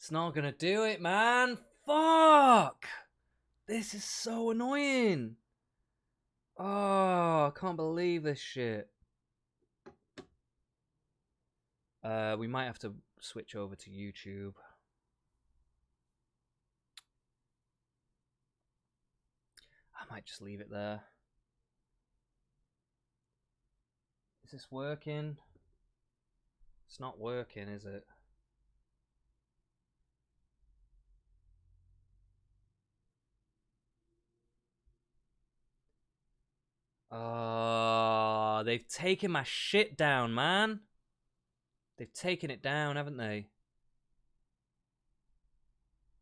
It's not gonna do it, man. Fuck! This is so annoying. Oh, I can't believe this shit. We might have to switch over to YouTube. I might just leave it there. Is this working? It's not working, is it? Oh, they've taken my shit down, man. They've taken it down, haven't they?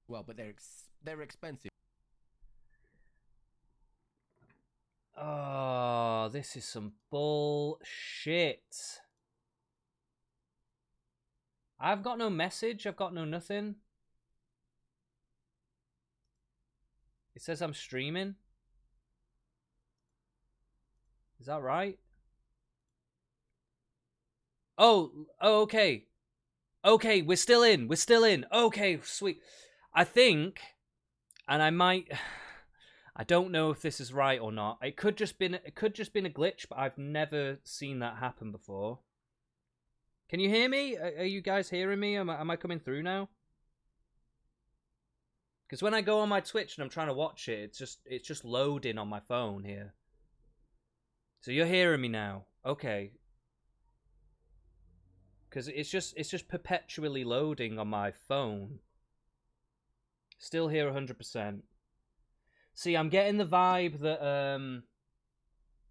Well, but they're expensive. Oh, this is some bullshit. I've got no message. I've got no nothing. It says I'm streaming. Is that right? Oh, okay. Okay, we're still in. We're still in. Okay, sweet. I think, and I might, I don't know if this is right or not. It could just been a glitch, but I've never seen that happen before. Can you hear me? Are you guys hearing me? Am I coming through now? Because when I go on my Twitch and I'm trying to watch it, it's just loading on my phone here. So you're hearing me now, okay? Because it's just perpetually loading on my phone. Still here 100%. See, I'm getting the vibe that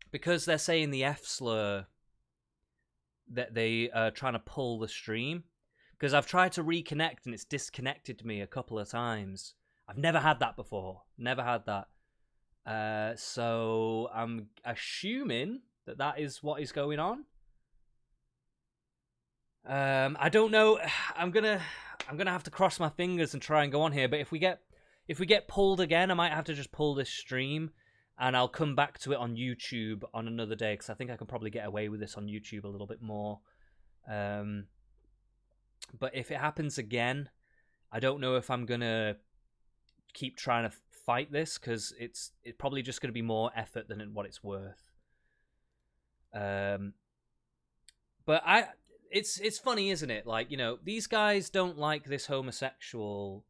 because they're saying the F slur, that they are trying to pull the stream. Because I've tried to reconnect and it's disconnected me a couple of times. I've never had that before. Never had that. So I'm assuming that is what is going on. I don't know. I'm gonna have to cross my fingers and try and go on here. But if we get pulled again, I might have to just pull this stream, and I'll come back to it on YouTube on another day, because I think I can probably get away with this on YouTube a little bit more. But if it happens again, I don't know if I'm gonna keep trying to fight this, because it's probably just gonna be more effort than what it's worth. But it's funny, isn't it? Like, you know, these guys don't like this homosexual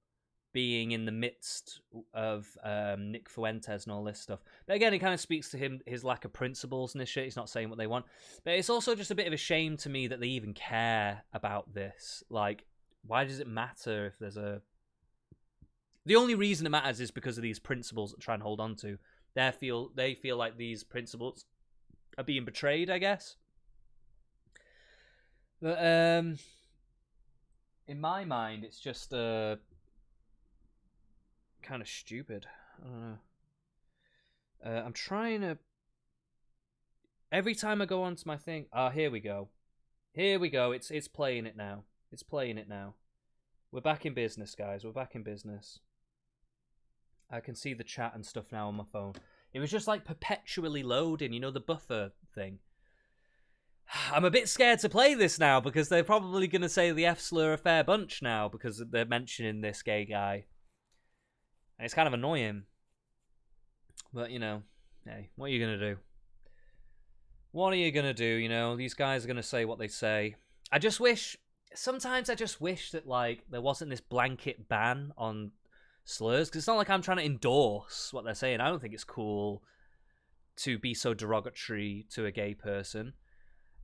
being in the midst of Nick Fuentes and all this stuff. But again, it kind of speaks to his lack of principles and this shit. He's not saying what they want. But it's also just a bit of a shame to me that they even care about this. Like, why does it matter if there's a... The only reason it matters is because of these principles that try and hold on to. They feel like these principles are being betrayed, I guess. But in my mind, it's just kind of stupid. I don't know. I'm trying to... Every time I go onto my thing... here we go. Here we go. It's playing it now. It's playing it now. We're back in business, guys. We're back in business. I can see the chat and stuff now on my phone. It was just like perpetually loading, you know, the buffer thing. I'm a bit scared to play this now, because they're probably going to say the F slur a fair bunch now, because they're mentioning this gay guy. And it's kind of annoying. But, you know, hey, what are you going to do? What are you going to do, you know? These guys are going to say what they say. Sometimes I just wish that, like, there wasn't this blanket ban on slurs, because it's not like I'm trying to endorse what they're saying. I don't think it's cool to be so derogatory to a gay person.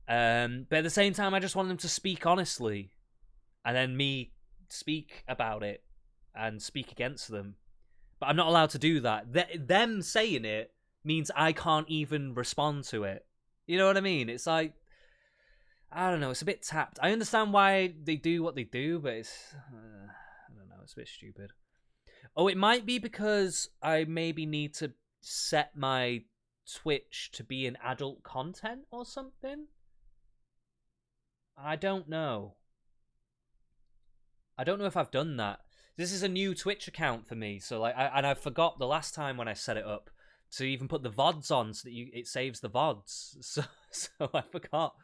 But at the same time, I just want them to speak honestly, and then me speak about it and speak against them. But I'm not allowed to do that. Them saying it means I can't even respond to it. You know what I mean? It's like, I don't know, it's a bit tapped. I understand why they do what they do, but it's, I don't know, it's a bit stupid. Oh, it might be because I maybe need to set my Twitch to be an adult content or something. I don't know. I don't know if I've done that. This is a new Twitch account for me, so like, I forgot the last time when I set it up to even put the VODs on so that it saves the VODs. So I forgot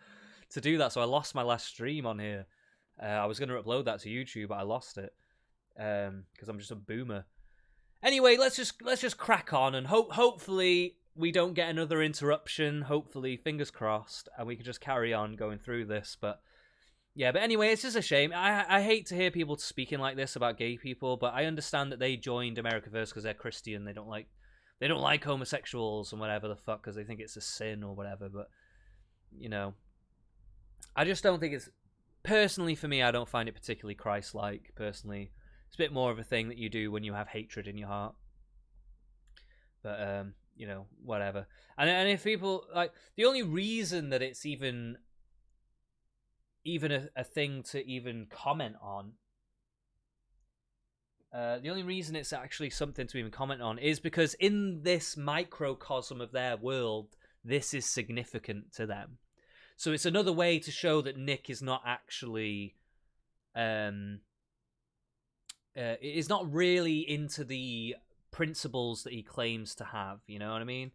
to do that. So I lost my last stream on here. I was going to upload that to YouTube, but I lost it. because I'm just a boomer. Anyway, let's just crack on, and hopefully we don't get another interruption. Hopefully, fingers crossed, and we can just carry on going through this. But yeah, but anyway, it's just a shame. I hate to hear people speaking like this about gay people, but I understand that they joined America First because they're Christian. They don't like homosexuals and whatever the fuck because they think it's a sin or whatever. But you know, I just don't think it's, personally for me, I don't find it particularly Christ-like. Personally, it's a bit more of a thing that you do when you have hatred in your heart. But you know, whatever. And if people like, the only reason that it's even a thing to even comment on, the only reason it's actually something to even comment on is because in this microcosm of their world, this is significant to them. So it's another way to show that Nick is not actually, is not really into the principles that he claims to have. You know what I mean?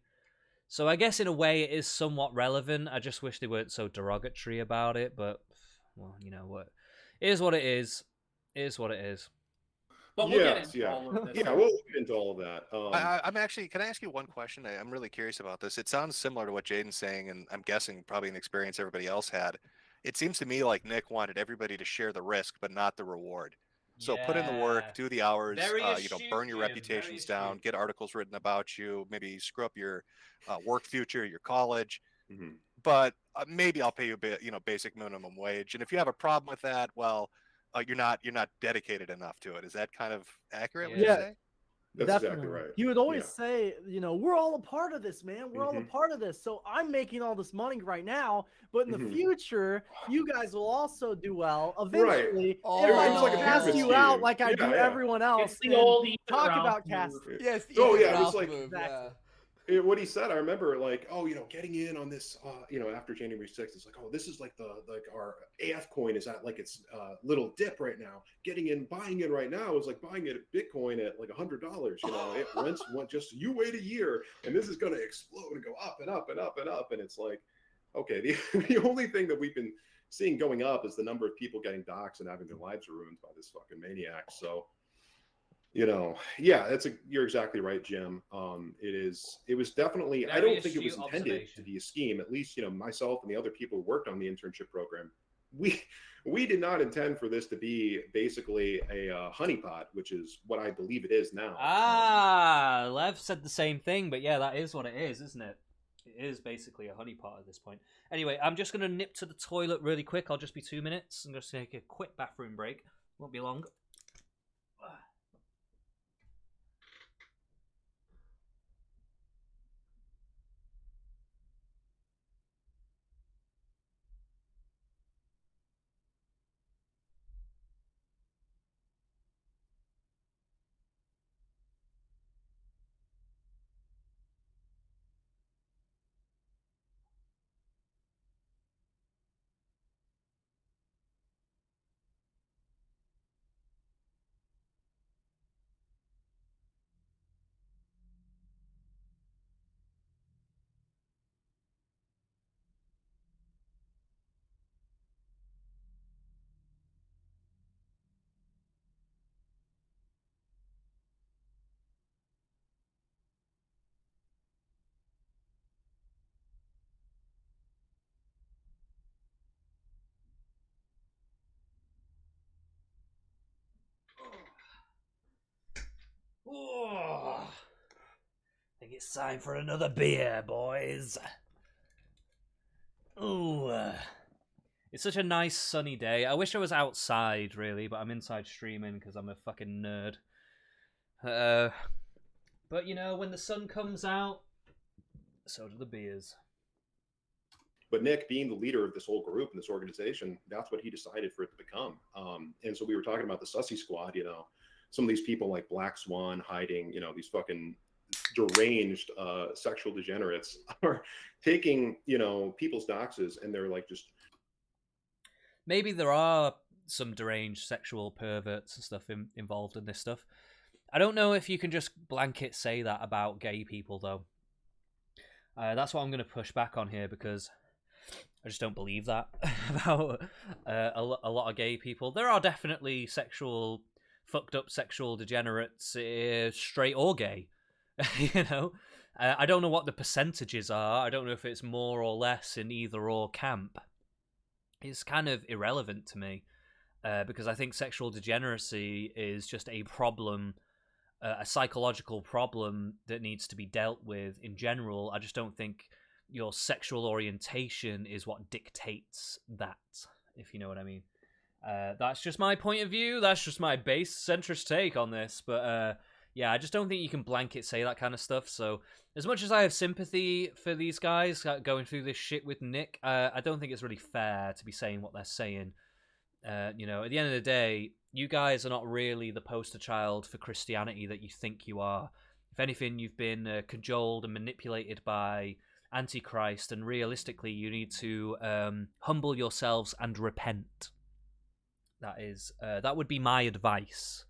So I guess in a way it is somewhat relevant. I just wish they weren't so derogatory about it. But well, you know what? It is what it is. It is what it is. But we'll get into all of this. Yeah, we'll get into all of that. I'm actually, can I ask you one question? I'm really curious about this. It sounds similar to what Jaden's saying, and I'm guessing probably an experience everybody else had. It seems to me like Nick wanted everybody to share the risk, but not the reward. So put in the work, do the hours, burn your reputations down, get articles written about you, maybe screw up your work future, your college. Mm-hmm. But maybe I'll pay you basic minimum wage. And if you have a problem with that, well, you're not dedicated enough to it. Is that kind of accurate? Would you say? That's exactly right. He would always say, we're all a part of this, man. We're all a part of this. So I'm making all this money right now, but in the future, you guys will also do well. Eventually, if I cast you out like I do everyone else, it's the old talk about cast. Yes. Oh yeah, it was like what he said. I remember like, getting in on this, after January 6th, it's like, this is like our AF coin is at like its little dip right now. Buying in right now is like buying it at Bitcoin at like $100. It went just, you wait a year and this is going to explode and go up and up and up and up. And it's like, okay, the only thing that we've been seeing going up is the number of people getting doxxed and having their lives ruined by this fucking maniac. So, you're exactly right, Jim. It was definitely, I don't think it was intended to be a scheme. At least, myself and the other people who worked on the internship program, we did not intend for this to be basically a honeypot, which is what I believe it is now. Lev said the same thing, but yeah, that is what it is, isn't it? It is basically a honeypot at this point. Anyway, I'm just going to nip to the toilet really quick. I'll just be 2 minutes. I'm going to take a quick bathroom break. Won't be long. I think it's time for another beer, boys. Ooh. It's such a nice sunny day. I wish I was outside, really, but I'm inside streaming because I'm a fucking nerd. But, when the sun comes out, so do the beers. But Nick, being the leader of this whole group and this organization, that's what he decided for it to become. And so we were talking about the Sussy Squad, some of these people like Black Swan hiding, these fucking deranged sexual degenerates are taking, people's doxes, and they're like just... Maybe there are some deranged sexual perverts and stuff involved in this stuff. I don't know if you can just blanket say that about gay people, though. That's what I'm going to push back on here, because I just don't believe that about a lot of gay people. There are definitely sexual fucked up sexual degenerates, straight or gay. You know, I don't know what the percentages are. I don't know if it's more or less in either or camp. It's kind of irrelevant to me, because I think sexual degeneracy is just a problem, a psychological problem that needs to be dealt with in general. I just don't think your sexual orientation is what dictates that, if you know what I mean. That's just my point of view. That's just my base centrist take on this. But yeah, I just don't think you can blanket say that kind of stuff. So as much as I have sympathy for these guys going through this shit with Nick, I don't think it's really fair to be saying what they're saying. You know, at the end of the day, you guys are not really the poster child for Christianity that you think you are. If anything, you've been cajoled and manipulated by Antichrist, and realistically, you need to humble yourselves and repent. That would be my advice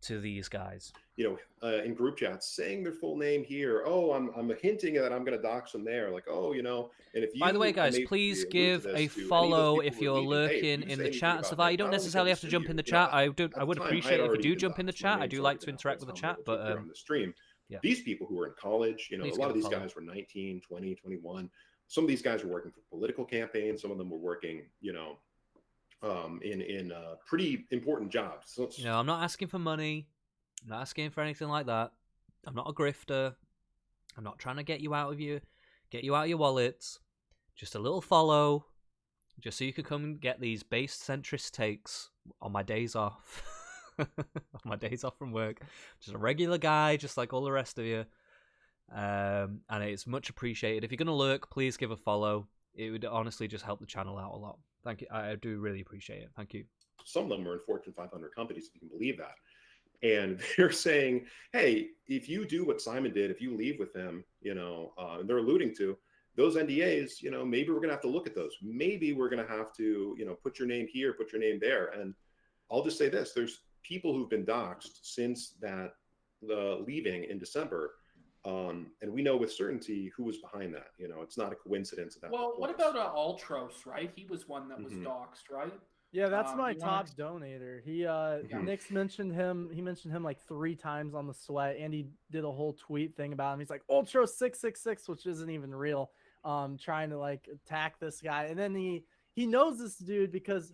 to these guys. You know, in group chats, saying their full name here. Oh, I'm hinting that I'm going to dox them there. Like, oh, you know. And if you, by the way, guys, please give a follow if you're lurking in the chat and stuff like that. You don't necessarily have to jump in the chat. I would appreciate it if you do jump in the chat. I do like to interact with the chat, but on the stream, these people who are in college, you know, a lot of these guys were 19, 20, 21. Some of these guys were working for political campaigns. Some of them were working, you know, in pretty important jobs. So, you know, I'm not asking for money. I'm not asking for anything like that. I'm not a grifter. I'm not trying to get you out of your wallets. Just a little follow, just so you could come and get these base centrist takes on my days off. On my days off from work. Just a regular guy, just like all the rest of you. And it's much appreciated. If you're gonna lurk, please give a follow. It would honestly just help the channel out a lot. Thank you. I do really appreciate it. Thank you. Some of them are in Fortune 500 companies, if you can believe that. And they're saying, hey, if you do what Simon did, if you leave with him, you know, and they're alluding to those NDAs, you know, maybe we're going to have to look at those. Maybe we're going to have to, you know, put your name here, put your name there. And I'll just say this, there's people who've been doxxed since that leaving in December. And we know with certainty who was behind that. You know, it's not a coincidence. Well, what about Ultros, right? He was one that was doxxed, right? Yeah, that's my top donator. He Nick's mentioned him. He mentioned him like 3 times on the sweat, and he did a whole tweet thing about him. He's like Ultros 666, which isn't even real. Trying to like attack this guy, and then he knows this dude because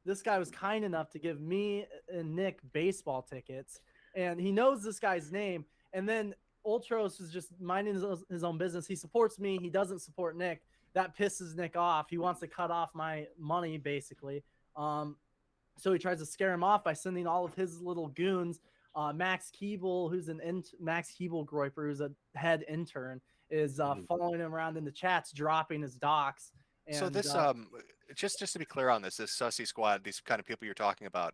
this guy was kind enough to give me and Nick baseball tickets, and he knows this guy's name. And then Ultros is just minding his own business. He supports me. He doesn't support Nick. That pisses Nick off. He wants to cut off my money, basically. So he tries to scare him off by sending all of his little goons. Max Keeble, who's Max Keeble-Groiper, who's a head intern, is following him around in the chats, dropping his docs. And, so this, just to be clear on this Sussy Squad, these kind of people you're talking about,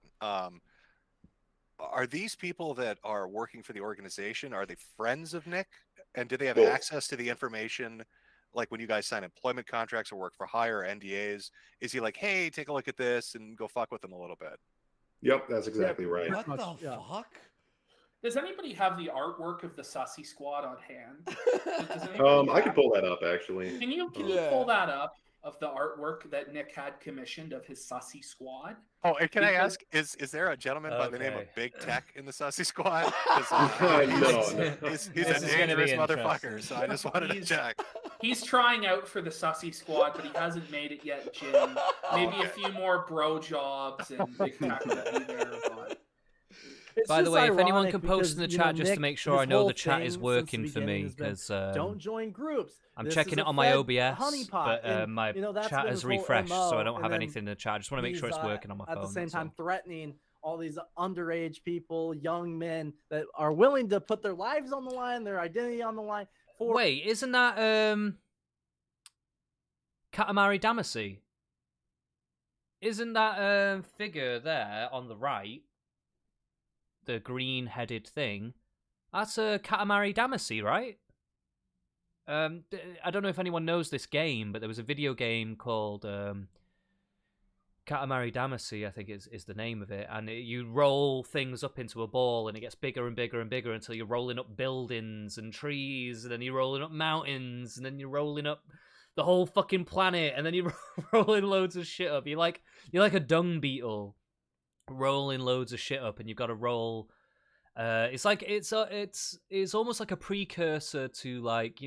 are these people that are working for the organization? Are they friends of Nick? And do they have access to the information? Like when you guys sign employment contracts or work for hire, NDAs, is he like, hey, take a look at this and go fuck with them a little bit? Yep, that's exactly right. What the fuck? Does anybody have the artwork of the Sussy Squad on hand? I could pull that up actually. Can you pull that up of the artwork that Nick had commissioned of his Sussy Squad? Oh, and can I ask, is there a gentleman by the name of Big Tech in the Sussy Squad? No. He's a dangerous motherfucker, so I just wanted to check. He's trying out for the Sussy Squad, but he hasn't made it yet, Jim. Maybe a few more bro jobs and Big Tech will be there, but... By the way, if anyone can post in the chat just to make sure I know the chat is working for me, because don't join groups. I'm checking it on my OBS, but my chat is refreshed, so I don't have anything in the chat. I just want to make sure it's working on my phone. At the same time, threatening all these underage people, young men that are willing to put their lives on the line, their identity on the line. Wait, isn't that Katamari Damacy? Isn't that figure there on the right? The green-headed thing, that's a Katamari Damacy, right? I don't know if anyone knows this game, but there was a video game called Katamari Damacy, I think is the name of it, and you roll things up into a ball, and it gets bigger and bigger and bigger until you're rolling up buildings and trees, and then you're rolling up mountains, and then you're rolling up the whole fucking planet, and then you're rolling loads of shit up. You're like a dung beetle. rolling loads of shit up, and you've got to roll. It's like it's almost like a precursor to like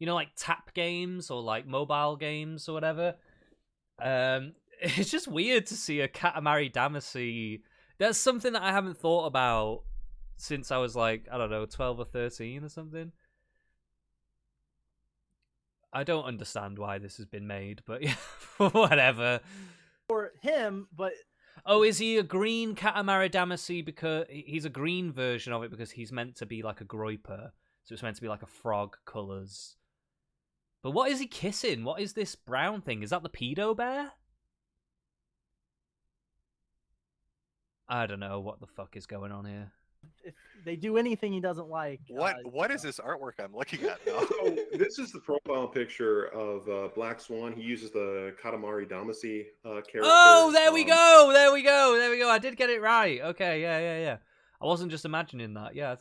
like tap games or like mobile games or whatever. It's just weird to see a Katamari Damacy. That's something that I haven't thought about since I was like, I don't know, 12 or 13 or something. I don't understand why this has been made, but yeah, whatever. For him, but oh, is he a green Katamari Damacy because he's a green version of it because he's meant to be like a groiper, so it's meant to be like a frog colours. But what is he kissing? What is this brown thing? Is that the pedo bear? I don't know what the fuck is going on here. if they do anything he doesn't like, What is this artwork I'm looking at now? So this is the profile picture of Black Swan. He uses the Katamari Damacy character. Oh, there we go. There we go. I did get it right. Okay, yeah. I wasn't just imagining that. Yeah,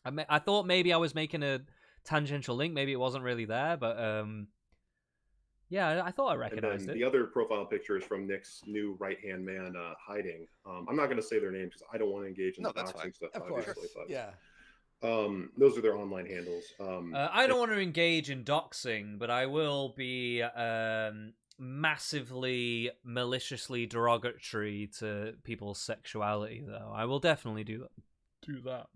I thought maybe I was making a tangential link. Maybe it wasn't really there, but yeah, I thought I recognized it. The other profile picture is from Nick's new right-hand man hiding. I'm not going to say their names because I don't want to engage in the doxing stuff. Of course, but, yeah. Those are their online handles. I don't want to engage in doxing, but I will be massively maliciously derogatory to people's sexuality, though. I will definitely do that.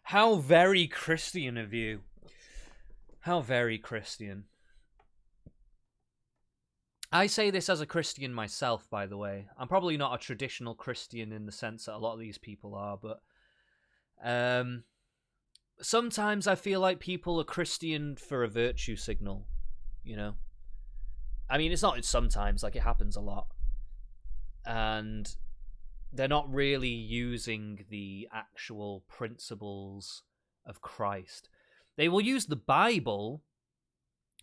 How very Christian of you. How very Christian. I say this as a Christian myself, by the way. I'm probably not a traditional Christian in the sense that a lot of these people are, but sometimes I feel like people are Christian for a virtue signal, I mean, it's not sometimes, like it happens a lot. And they're not really using the actual principles of Christ. They will use the Bible,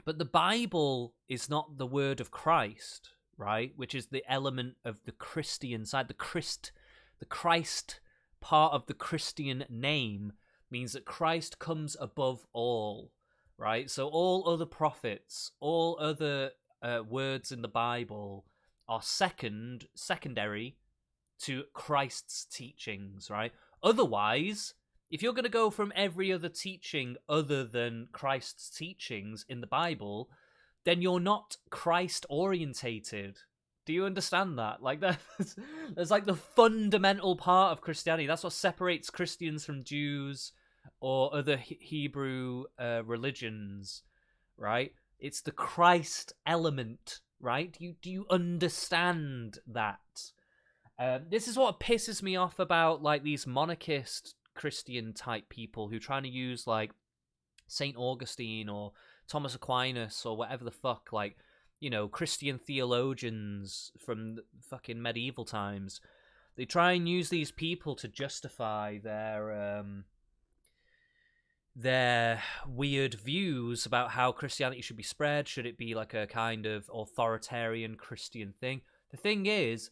but the Bible is not the word of Christ, right? Which is the element of the Christian side. The Christ part of the Christian name means that Christ comes above all, right? So all other prophets, all other words in the Bible are secondary to Christ's teachings, right? Otherwise, if you're going to go from every other teaching other than Christ's teachings in the Bible, then you're not Christ-orientated. Do you understand that? Like that's like the fundamental part of Christianity. That's what separates Christians from Jews or other Hebrew religions, right? It's the Christ element, right? Do you understand that? This is what pisses me off about like these monarchist Christian type people who trying to use like Saint Augustine or Thomas Aquinas or whatever the fuck, like, Christian theologians from the fucking medieval times. They try and use these people to justify their weird views about how Christianity should be spread. Should it be like a kind of authoritarian Christian thing? The thing is,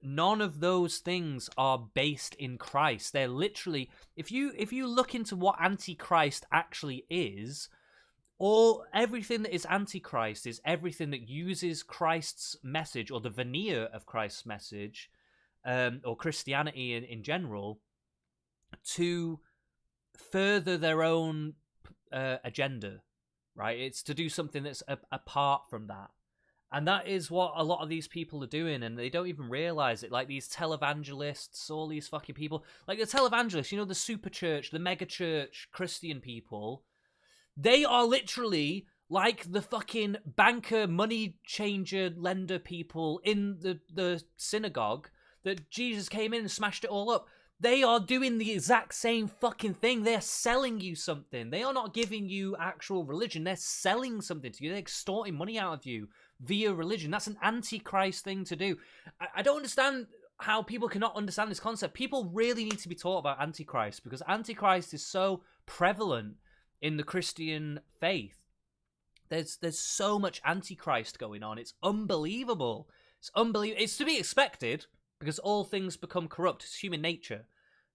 none of those things are based in Christ. They're literally, if you look into what Antichrist actually is, everything that is Antichrist is everything that uses Christ's message or the veneer of Christ's message, or Christianity in general, to further their own agenda, right? It's to do something that's apart from that. And that is what a lot of these people are doing, and they don't even realize it. Like these televangelists, all these fucking people. Like the televangelists, the super church, the mega church Christian people, they are literally like the fucking banker, money changer, lender people in the synagogue that Jesus came in and smashed it all up. They are doing the exact same fucking thing. They're selling you something. They are not giving you actual religion. They're selling something to you. They're extorting money out of you via religion. That's an antichrist thing to do. I don't understand how people cannot understand this concept. People really need to be taught about antichrist because antichrist is so prevalent in the Christian faith. There's so much antichrist going on. It's unbelievable. It's to be expected because all things become corrupt. It's human nature.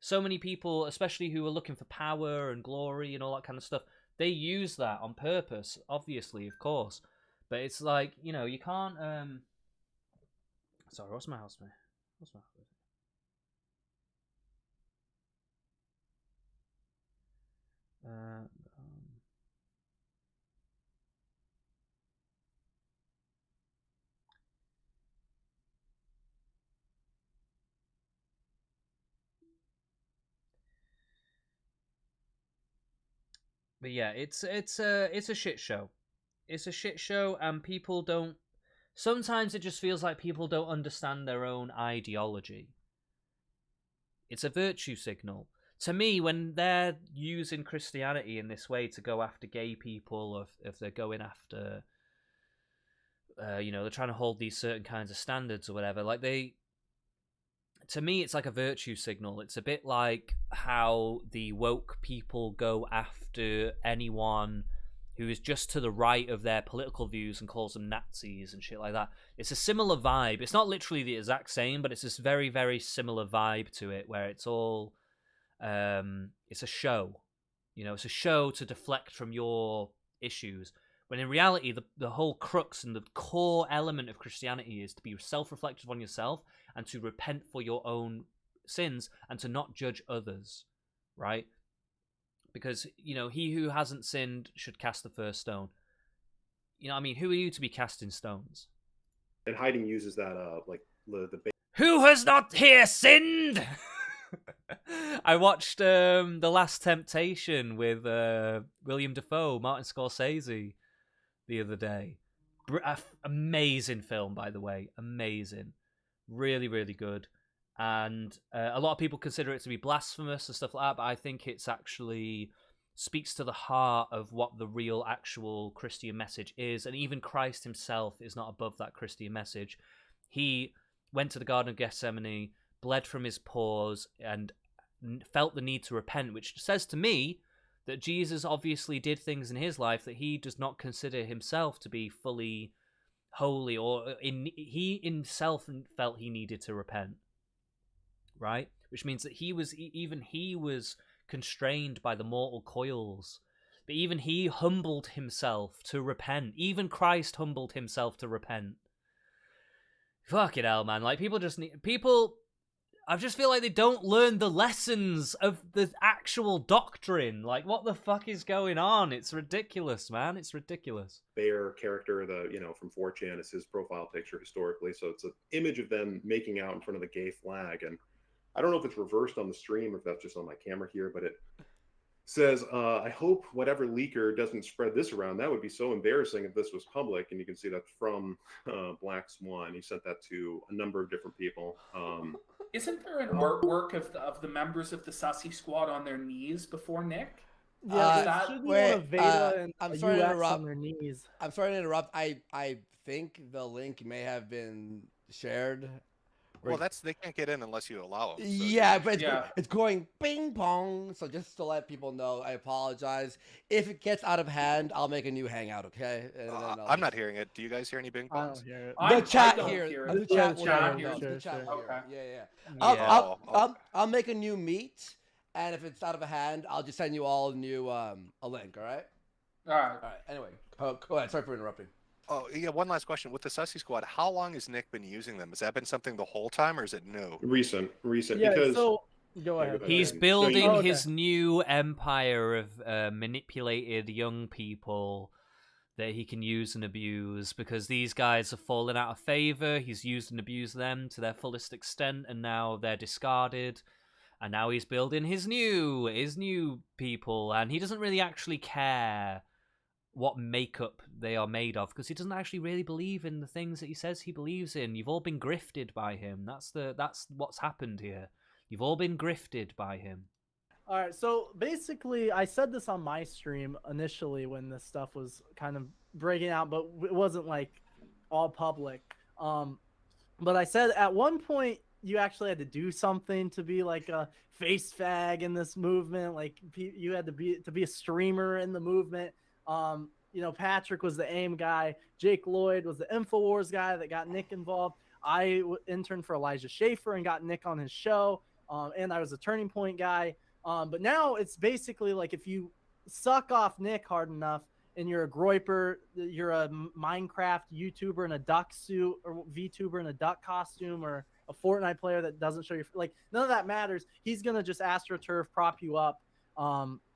So many people, especially who are looking for power and glory and all that kind of stuff, they use that on purpose, obviously, of course. But it's like, you can't Sorry, what's my house, mate? What's my house? But yeah, it's a shit show. It's a shit show, and people don't. Sometimes it just feels like people don't understand their own ideology. It's a virtue signal. To me, when they're using Christianity in this way to go after gay people, or if they're going after, they're trying to hold these certain kinds of standards or whatever, like to me, it's like a virtue signal. It's a bit like how the woke people go after anyone who is just to the right of their political views and calls them Nazis and shit like that. It's a similar vibe. It's not literally the exact same, but it's this very, very similar vibe to it, where it's all, it's a show. It's a show to deflect from your issues. When in reality, the whole crux and the core element of Christianity is to be self-reflective on yourself and to repent for your own sins and to not judge others, right? Because, he who hasn't sinned should cast the first stone. Who are you to be casting stones? And Hiding uses that, the who has not here sinned? I watched The Last Temptation with William Dafoe, Martin Scorsese, the other day. Amazing film, by the way. Amazing. Really, really good. And a lot of people consider it to be blasphemous and stuff like that, but I think it's actually speaks to the heart of what the real actual Christian message is. And even Christ himself is not above that Christian message. He went to the Garden of Gethsemane, bled from his pores, and felt the need to repent, which says to me that Jesus obviously did things in his life that he does not consider himself to be fully holy, or he himself felt he needed to repent. Right? Which means that he was constrained by the mortal coils. But even he humbled himself to repent. Even Christ humbled himself to repent. Fucking hell, man. Like, I just feel like they don't learn the lessons of the actual doctrine. Like, what the fuck is going on? It's ridiculous, man. It's ridiculous. Bear character, from 4chan is his profile picture historically. So it's an image of them making out in front of the gay flag. And I don't know if it's reversed on the stream or if that's just on my camera here, but it says, I hope whatever leaker doesn't spread this around. That would be so embarrassing if this was public. And you can see that's from Black Swan. He sent that to a number of different people. Isn't there an artwork of the members of the Sussy Squad on their knees before Nick? Yeah, I'm sorry to interrupt. On their knees. I'm sorry to interrupt. I think the link may have been shared. Well, they can't get in unless you allow them. So yeah, but it's going ping pong. So just to let people know, I apologize. If it gets out of hand, I'll make a new hangout, okay? I'm not hearing it. Do you guys hear any ping pongs? I don't hear it. The chat don't here. hear it. The chat here. The chat here. Okay. Yeah. I'll make a new meet, and if it's out of hand, I'll just send you all a new a link. All right. All right. Anyway, go ahead. Sorry for interrupting. Oh, yeah, one last question. With the Sussy Squad, how long has Nick been using them? Has that been something the whole time, or is it new? Recent. Yeah, because so go ahead. He's building his new empire of manipulated young people that he can use and abuse, because these guys have fallen out of favor. He's used and abused them to their fullest extent, and now they're discarded. And now he's building his new people, and he doesn't really actually care what makeup they are made of, because he doesn't actually really believe in the things that he says he believes in. You've all been grifted by him. That's what's happened here. You've all been grifted by him. All right, so basically, I said this on my stream initially when this stuff was kind of breaking out, but it wasn't like all public. But I said at one point you actually had to do something to be like a face fag in this movement. Like you had to be a streamer in the movement. Patrick was the AIM guy. Jake Lloyd was the InfoWars guy that got Nick involved. I interned for Elijah Schaefer and got Nick on his show. And I was a Turning Point guy. But now it's basically like if you suck off Nick hard enough, and you're a groiper, you're a Minecraft YouTuber in a duck suit or VTuber in a duck costume, or a Fortnite player that doesn't show your like, none of that matters. He's gonna just AstroTurf prop you up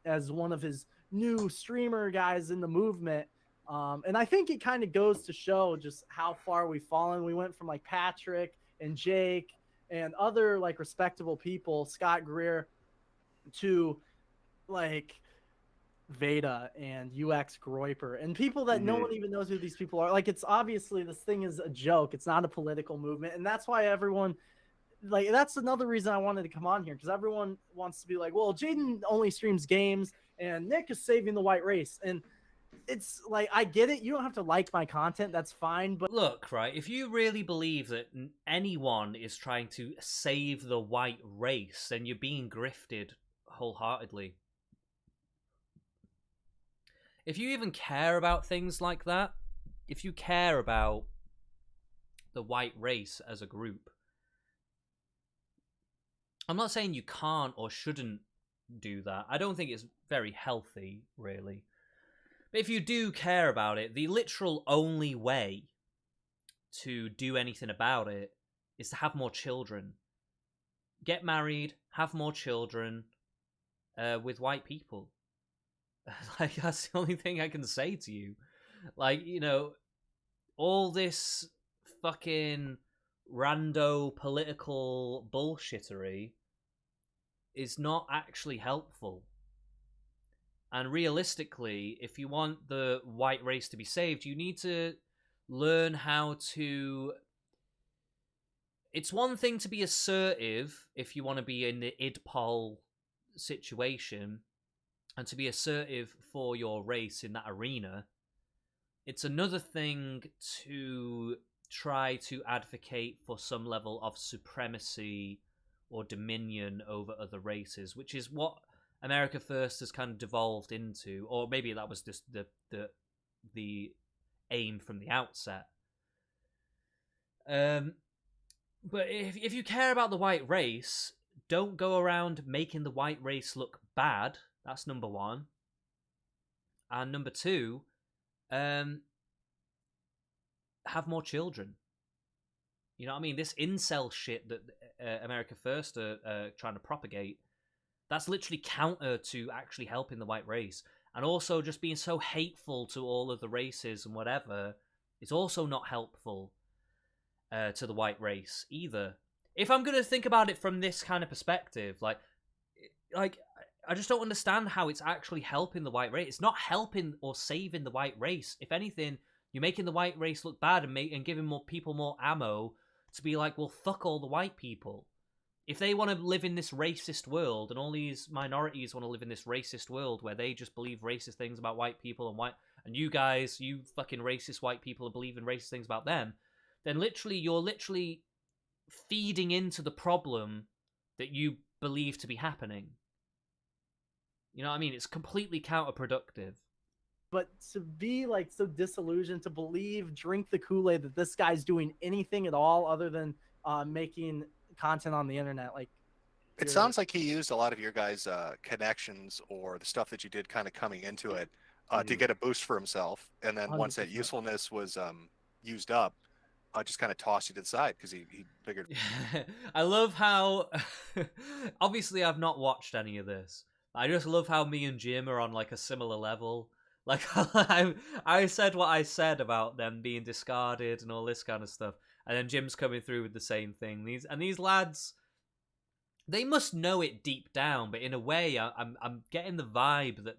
as one of his new streamer guys in the movement. And I think it kind of goes to show just how far we've fallen. We went from like Patrick and Jake and other like respectable people, Scott Greer, to like Veda and UX Groiper and people that no one even knows who these people are. Like, it's obviously, this thing is a joke. It's not a political movement. And that's why everyone, like, that's another reason I wanted to come on here, because everyone wants to be like, well, Jaden only streams games and Nick is saving the white race. And it's like, I get it. You don't have to like my content. That's fine. But look, right, if you really believe that anyone is trying to save the white race, then you're being grifted wholeheartedly. If you even care about things like that, if you care about the white race as a group, I'm not saying you can't or shouldn't do that. I don't think it's very healthy, really. But if you do care about it, the literal only way to do anything about it is to have more children. Get married, have more children with white people. Like, that's the only thing I can say to you. Like, you know, all this fucking rando political bullshittery is not actually helpful. And realistically, if you want the white race to be saved, you need to learn how to... It's one thing to be assertive if you want to be in the idpol situation, and to be assertive for your race in that arena. It's another thing to try to advocate for some level of supremacy or dominion over other races, which is what America First has kind of devolved into, or maybe that was just the aim from the outset. But if you care about the white race, don't go around making the white race look bad. That's number one. And number two, have more children. You know what I mean? This incel shit that America First are trying to propagate, that's literally counter to actually helping the white race. And also just being so hateful to all of the races and whatever is also not helpful to the white race either. If I'm going to think about it from this kind of perspective, like I just don't understand how it's actually helping the white race. It's not helping or saving the white race. If anything, you're making the white race look bad and giving more people more ammo to be like, well, fuck all the white people. If they want to live in this racist world, and all these minorities want to live in this racist world where they just believe racist things about white people, and you guys, you fucking racist white people, believe in racist things about them, then you're literally feeding into the problem that you believe to be happening. You know what I mean? It's completely counterproductive. But to be like so disillusioned, to believe, drink the Kool-Aid that this guy's doing anything at all other than making content on the internet, like, it sounds like he used a lot of your guys' connections or the stuff that you did kind of coming into it to get a boost for himself, and then 100%. Once that usefulness was used up, just kind of tossed you to the side because he figured. I love how obviously I've not watched any of this. I just love how me and Jim are on like a similar level. Like, I said what I said about them being discarded and all this kind of stuff, and then Jim's coming through with the same thing. These lads, they must know it deep down, but in a way, I'm getting the vibe that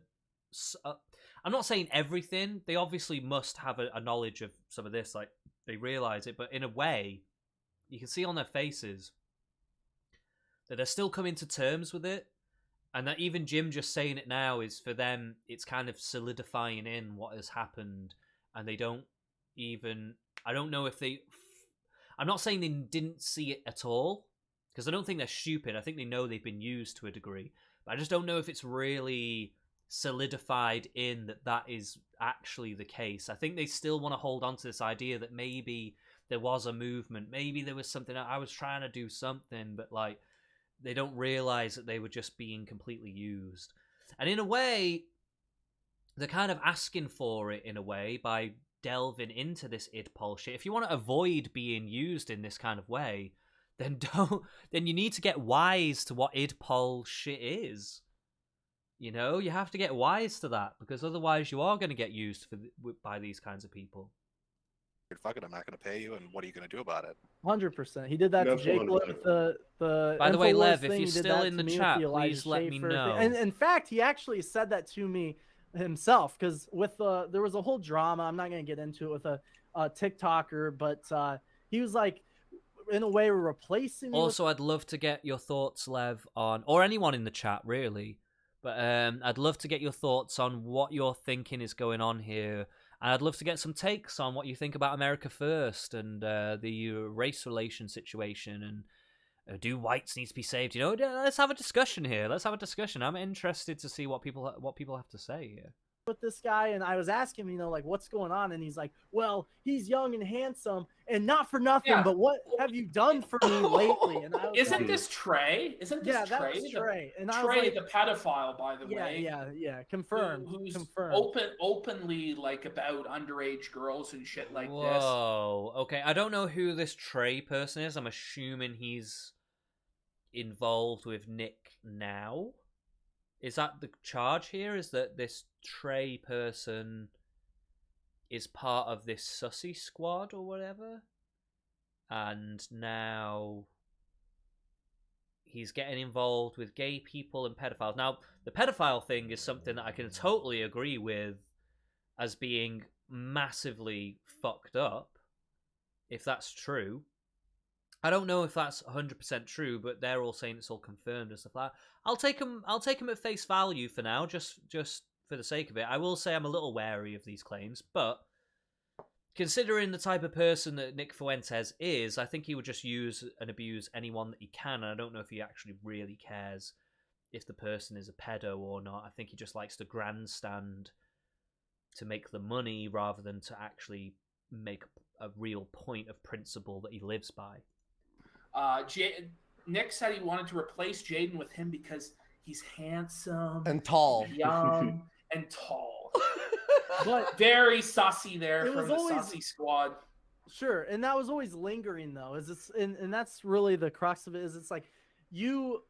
I'm not saying everything. They obviously must have a knowledge of some of this, like they realize it, but in a way, you can see on their faces that they're still coming to terms with it. And that even Jim just saying it now is, for them, it's kind of solidifying in what has happened. And they don't even... I don't know if they... I'm not saying they didn't see it at all, because I don't think they're stupid. I think they know they've been used to a degree. But I just don't know if it's really solidified in that is actually the case. I think they still want to hold on to this idea that maybe there was a movement. Maybe there was something... I was trying to do something, but like... They don't realize that they were just being completely used. And in a way, they're kind of asking for it in a way by delving into this idpol shit. If you want to avoid being used in this kind of way, then then you need to get wise to what idpol shit is. You know, you have to get wise to that, because otherwise you are going to get used by these kinds of people. Fuck it, I'm not going to pay you, and what are you going to do about it? 100%. He did that to Jake with the By the way, Infowars Lev, thing. if you're still in the chat, please let me know. And in fact, he actually said that to me himself, because with there was a whole drama. I'm not going to get into it with a TikToker, but he was like, in a way, replacing me. Also, I'd love to get your thoughts, Lev, on, or anyone in the chat really, but I'd love to get your thoughts on what you're thinking is going on here. And I'd love to get some takes on what you think about America First and the race relation situation, and do whites need to be saved? You know, let's have a discussion here. Let's have a discussion. I'm interested to see what people have to say here. With this guy, and I was asking him, you know, like, what's going on, and he's like, well, he's young and handsome, and not for nothing, but what have you done for me lately? And I was Isn't this Trey? Isn't this Trey? That was Trey. And I Trey, was like, the pedophile, by the way. Yeah, confirmed. Who's confirmed. openly like about underage girls and shit like this. Whoa. Okay, I don't know who this Trey person is. I'm assuming he's involved with Nick now. Is that the charge here? Is that this Trey person is part of this Sussy Squad or whatever? And now he's getting involved with gay people and pedophiles. Now, the pedophile thing is something that I can totally agree with as being massively fucked up, if that's true. I don't know if that's 100% true, but they're all saying it's all confirmed and stuff like that. I'll take them at face value for now, just for the sake of it. I will say I'm a little wary of these claims, but considering the type of person that Nick Fuentes is, I think he would just use and abuse anyone that he can, and I don't know if he actually really cares if the person is a pedo or not. I think he just likes to grandstand to make the money rather than to actually make a real point of principle that he lives by. Nick said he wanted to replace Jaden with him because he's handsome and tall, young and tall. But very sussy there from the Sussy Squad. Sure, and that was always lingering though. And that's really the crux of it. Is it's like you,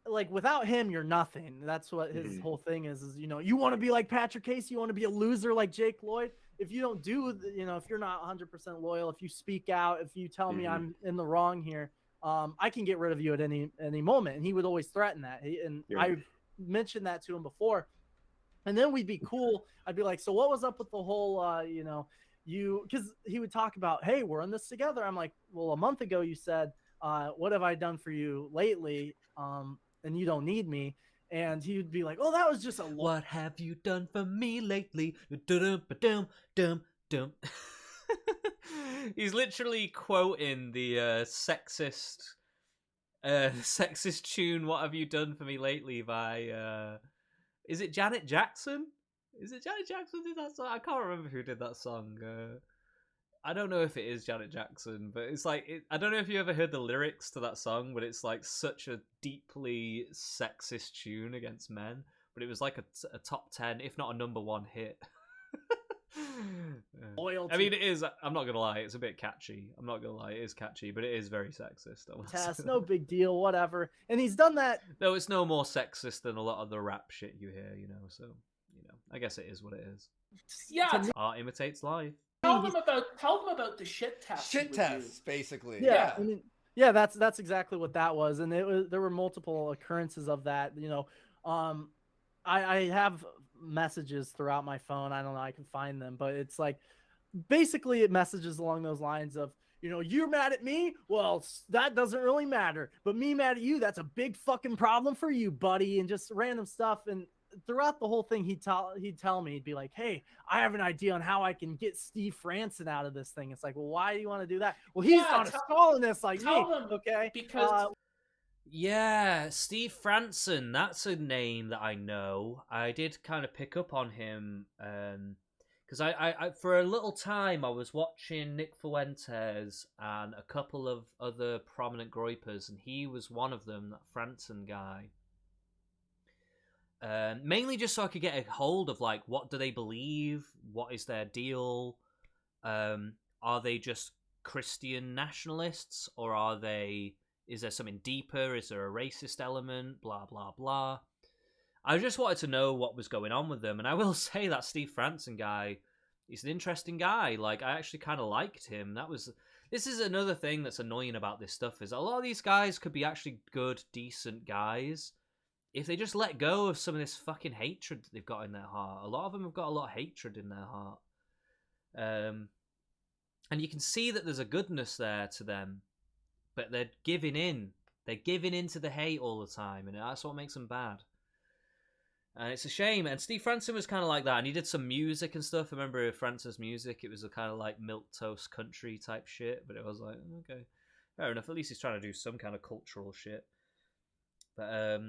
like, without him, you're nothing. That's what his whole thing is. You know, you want to be like Patrick Casey, you want to be a loser like Jake Lloyd. If you don't do, you know, if you're not 100% loyal, if you speak out, if you tell me I'm in the wrong here, I can get rid of you at any moment. And he would always threaten that. I mentioned that to him before. And then we'd be cool. I'd be like, so what was up with the whole, you know, because he would talk about, hey, we're in this together. I'm like, well, a month ago you said, what have I done for you lately? And you don't need me. And he would be like, oh, that was just what have you done for me lately? Dum. He's literally quoting the sexist tune, What Have You Done For Me Lately by, is it Janet Jackson? Is it Janet Jackson who did that song? I can't remember who did that song. I don't know if it is Janet Jackson, but it's like, I don't know if you ever heard the lyrics to that song, but it's like such a deeply sexist tune against men. But it was like a top 10, if not a number 1 hit. Loyalty. I mean, it is. I'm not gonna lie, it's a bit catchy. I'm not gonna lie, it is catchy, but it is very sexist. Tess, no big deal, whatever. And he's done that. Though it's no more sexist than a lot of the rap shit you hear, you know. So, you know, I guess it is what it is. Yeah, art imitates life. Tell them about the shit test. Shit tests, basically. Yeah. I mean, yeah, that's exactly what that was, and there were multiple occurrences of that. You know, I have messages throughout my phone. I don't know, I can find them, but it's like basically it messages along those lines of, you know, you're mad at me, well, that doesn't really matter, but me mad at you, that's a big fucking problem for you, buddy, and just random stuff. And throughout the whole thing, he'd tell me, he'd be like, hey, I have an idea on how I can get Steeve Fransen out of this thing. It's like, well, why do you want to do that? Well, he's not installing this like me. Okay, because yeah, Steeve Fransen, that's a name that I know. I did kind of pick up on him because I for a little time I was watching Nick Fuentes and a couple of other prominent groypers, and he was one of them, that Fransen guy. Mainly just so I could get a hold of like what do they believe, what is their deal, are they just Christian nationalists, or is there something deeper, is there a racist element, blah blah blah. I just wanted to know what was going on with them, and I will say that Steeve Fransen guy, he's an interesting guy. Like, I actually kind of liked him. This is another thing that's annoying about this stuff, is a lot of these guys could be actually good, decent guys if they just let go of some of this fucking hatred that they've got in their heart. A lot of them have got a lot of hatred in their heart. And you can see that there's a goodness there to them, but they're giving in. They're giving in to the hate all the time, and that's what makes them bad. And it's a shame. And Steeve Fransen was kind of like that, and he did some music and stuff. I remember Fransen's music. It was a kind of like milquetoast country type shit, but it was like, okay, fair enough. At least he's trying to do some kind of cultural shit. But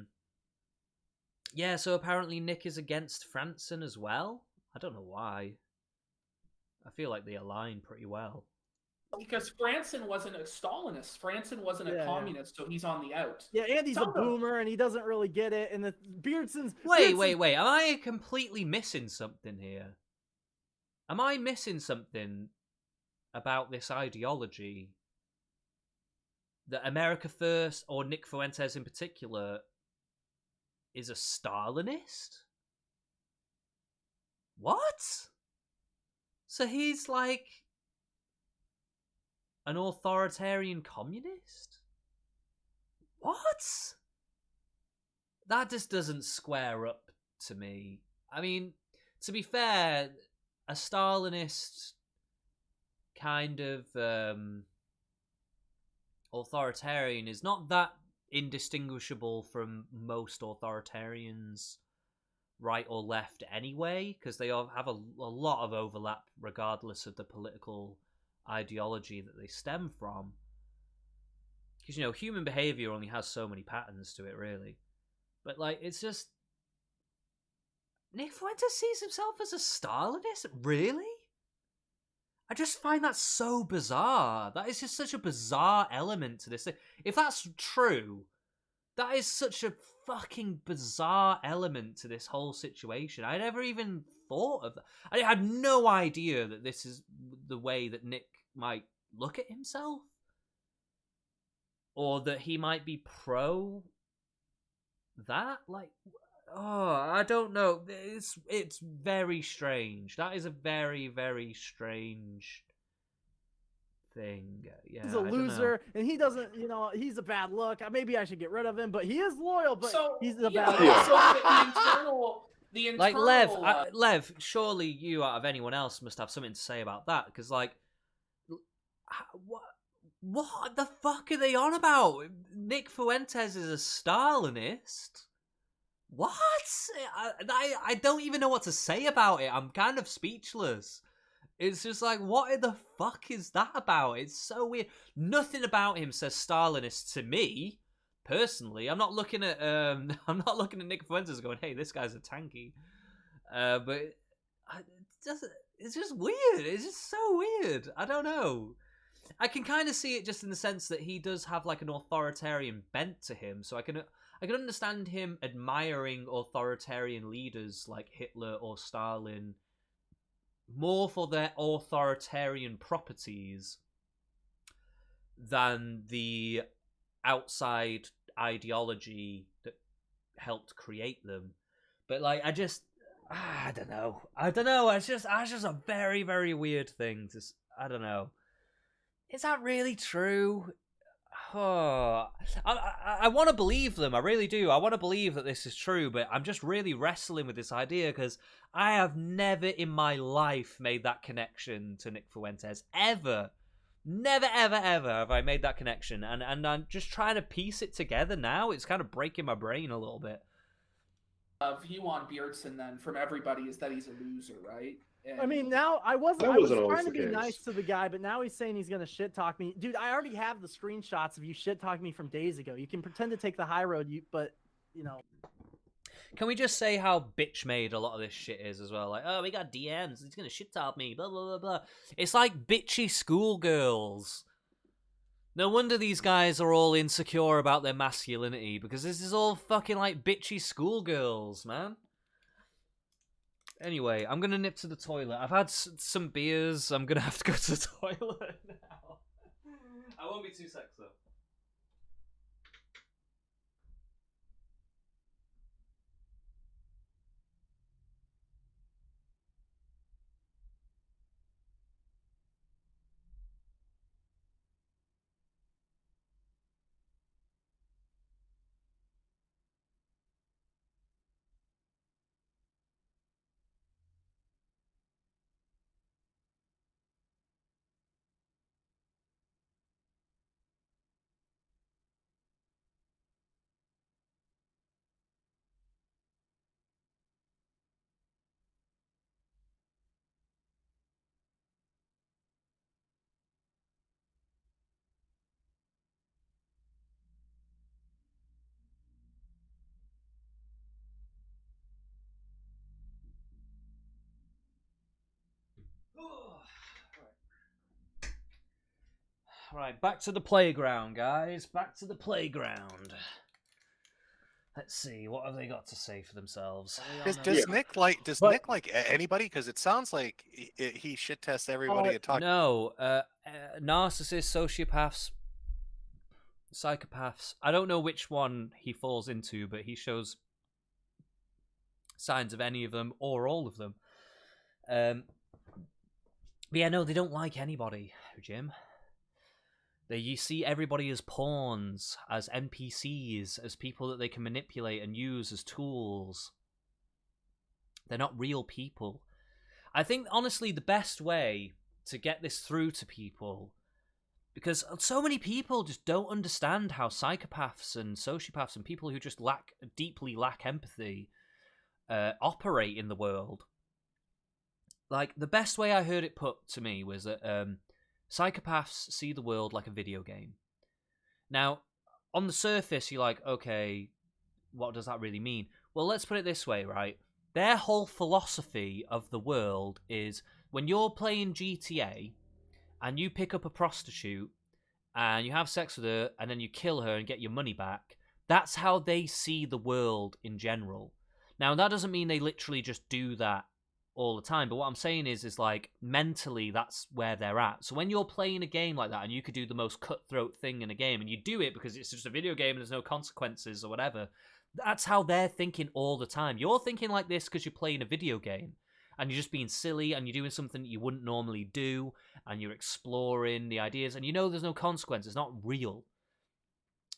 yeah, so apparently Nick is against Fransen as well. I don't know why. I feel like they align pretty well. Because Fransen wasn't a Stalinist. Fransen wasn't a communist, so he's on the out. Yeah, and he's a boomer, and he doesn't really get it. And the Beardson's... Wait. Am I completely missing something here? Am I missing something about this ideology? That America First, or Nick Fuentes in particular, is a Stalinist? What? So he's like an authoritarian communist? What? That just doesn't square up to me. I mean, to be fair, a Stalinist kind of authoritarian is not that indistinguishable from most authoritarians, right or left anyway, because they all have a lot of overlap regardless of the political ideology that they stem from. Because, human behavior only has so many patterns to it, really. But, like, it's just... Nick Fuentes sees himself as a Stalinist? Really? I just find that so bizarre. That is just such a bizarre element to this thing. If that's true, that is such a fucking bizarre element to this whole situation. I never even thought of that. I had no idea that this is the way that Nick might look at himself, or that he might be pro that. Like, I don't know. It's very strange. That is a very, very strange thing. Yeah, he's a loser, and he doesn't, he's a bad look. Maybe I should get rid of him, but he is loyal, but he's a bad look. So the internal... Like, Lev, surely you, out of anyone else, must have something to say about that, because, like, what the fuck are they on about? Nick Fuentes is a Stalinist? What? I don't even know what to say about it. I'm kind of speechless. It's just like, what the fuck is that about? It's so weird. Nothing about him says Stalinist to me, personally. I'm not looking at Nick Fuentes going, hey, this guy's a tanky. But it's just weird. It's just so weird. I don't know. I can kind of see it just in the sense that he does have like an authoritarian bent to him, so I can understand him admiring authoritarian leaders like Hitler or Stalin more for their authoritarian properties than the outside ideology that helped create them. But like, I don't know. It's just a very, very weird thing to. I don't know. Is that really true? Oh, I want to believe them. I really do. I want to believe that this is true, but I'm just really wrestling with this idea because I have never in my life made that connection to Nick Fuentes. Ever. Never, ever, ever have I made that connection. And I'm just trying to piece it together now. It's kind of breaking my brain a little bit. View on Beardson then from everybody is that he's a loser, right? I mean, now I was trying to be nice to the guy, but now he's saying he's going to shit talk me. Dude, I already have the screenshots of you shit talking me from days ago. You can pretend to take the high road, but. Can we just say how bitch made a lot of this shit is as well? Like, oh, we got DMs. He's going to shit talk me, blah, blah, blah, blah. It's like bitchy schoolgirls. No wonder these guys are all insecure about their masculinity, because this is all fucking like bitchy schoolgirls, man. Anyway, I'm gonna nip to the toilet. I've had some beers. I'm gonna have to go to the toilet now. I won't be too sex though. Right, back to the playground, guys. Back to the playground. Let's see, what have they got to say for themselves? Does Nick like anybody? Because it sounds like he shit tests everybody and talks. No, narcissists, sociopaths, psychopaths. I don't know which one he falls into, but he shows signs of any of them or all of them. But yeah, no, they don't like anybody, Jim. You see everybody as pawns, as NPCs, as people that they can manipulate and use as tools. They're not real people. I think, honestly, the best way to get this through to people, because so many people just don't understand how psychopaths and sociopaths and people who just deeply lack empathy operate in the world. Like, the best way I heard it put to me was that psychopaths see the world like a video game. Now, on the surface, you're like, okay, what does that really mean? Well, let's put it this way, right? Their whole philosophy of the world is when you're playing GTA and you pick up a prostitute and you have sex with her and then you kill her and get your money back, that's how they see the world in general. Now, that doesn't mean they literally just do that all the time, but what I'm saying is like mentally that's where they're at. So when you're playing a game like that and you could do the most cutthroat thing in a game and you do it because it's just a video game and there's no consequences or whatever, that's how they're thinking all the time. You're thinking like this because you're playing a video game and you're just being silly and you're doing something that you wouldn't normally do and you're exploring the ideas and you know there's no consequence. It's not real.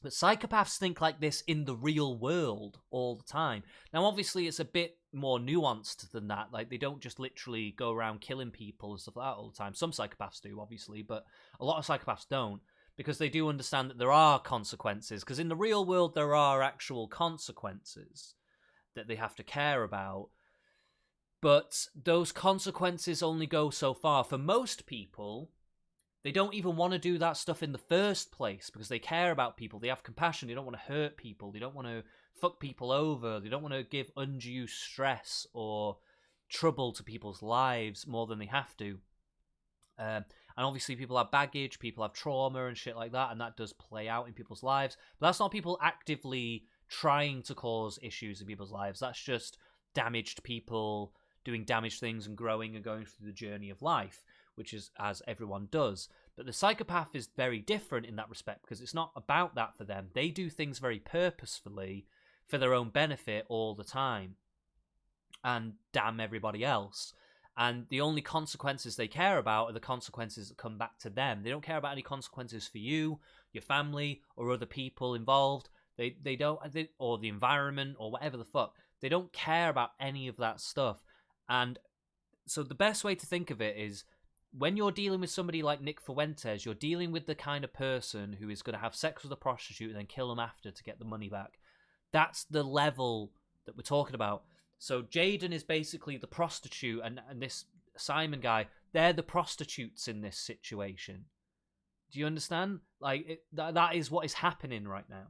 But psychopaths think like this in the real world all the time. Now, obviously, it's a bit more nuanced than that. Like, they don't just literally go around killing people and stuff like that all the time. Some psychopaths do, obviously, but a lot of psychopaths don't, because they do understand that there are consequences. Because in the real world, there are actual consequences that they have to care about. But those consequences only go so far. For most people, they don't even want to do that stuff in the first place because they care about people. They have compassion. They don't want to hurt people. They don't want to fuck people over. They don't want to give undue stress or trouble to people's lives more than they have to. And obviously people have baggage, people have trauma and shit like that, and that does play out in people's lives. But that's not people actively trying to cause issues in people's lives. That's just damaged people doing damaged things and growing and going through the journey of life, which is as everyone does. But the psychopath is very different in that respect because it's not about that for them. They do things very purposefully for their own benefit all the time and damn everybody else. And the only consequences they care about are the consequences that come back to them. They don't care about any consequences for you, your family, or other people involved. They don't, or the environment, or whatever the fuck. They don't care about any of that stuff. And so the best way to think of it is, when you're dealing with somebody like Nick Fuentes, you're dealing with the kind of person who is going to have sex with a prostitute and then kill them after to get the money back. That's the level that we're talking about. So Jaden is basically the prostitute, and this Simon guy, they're the prostitutes in this situation. Do you understand? Like, that is what is happening right now.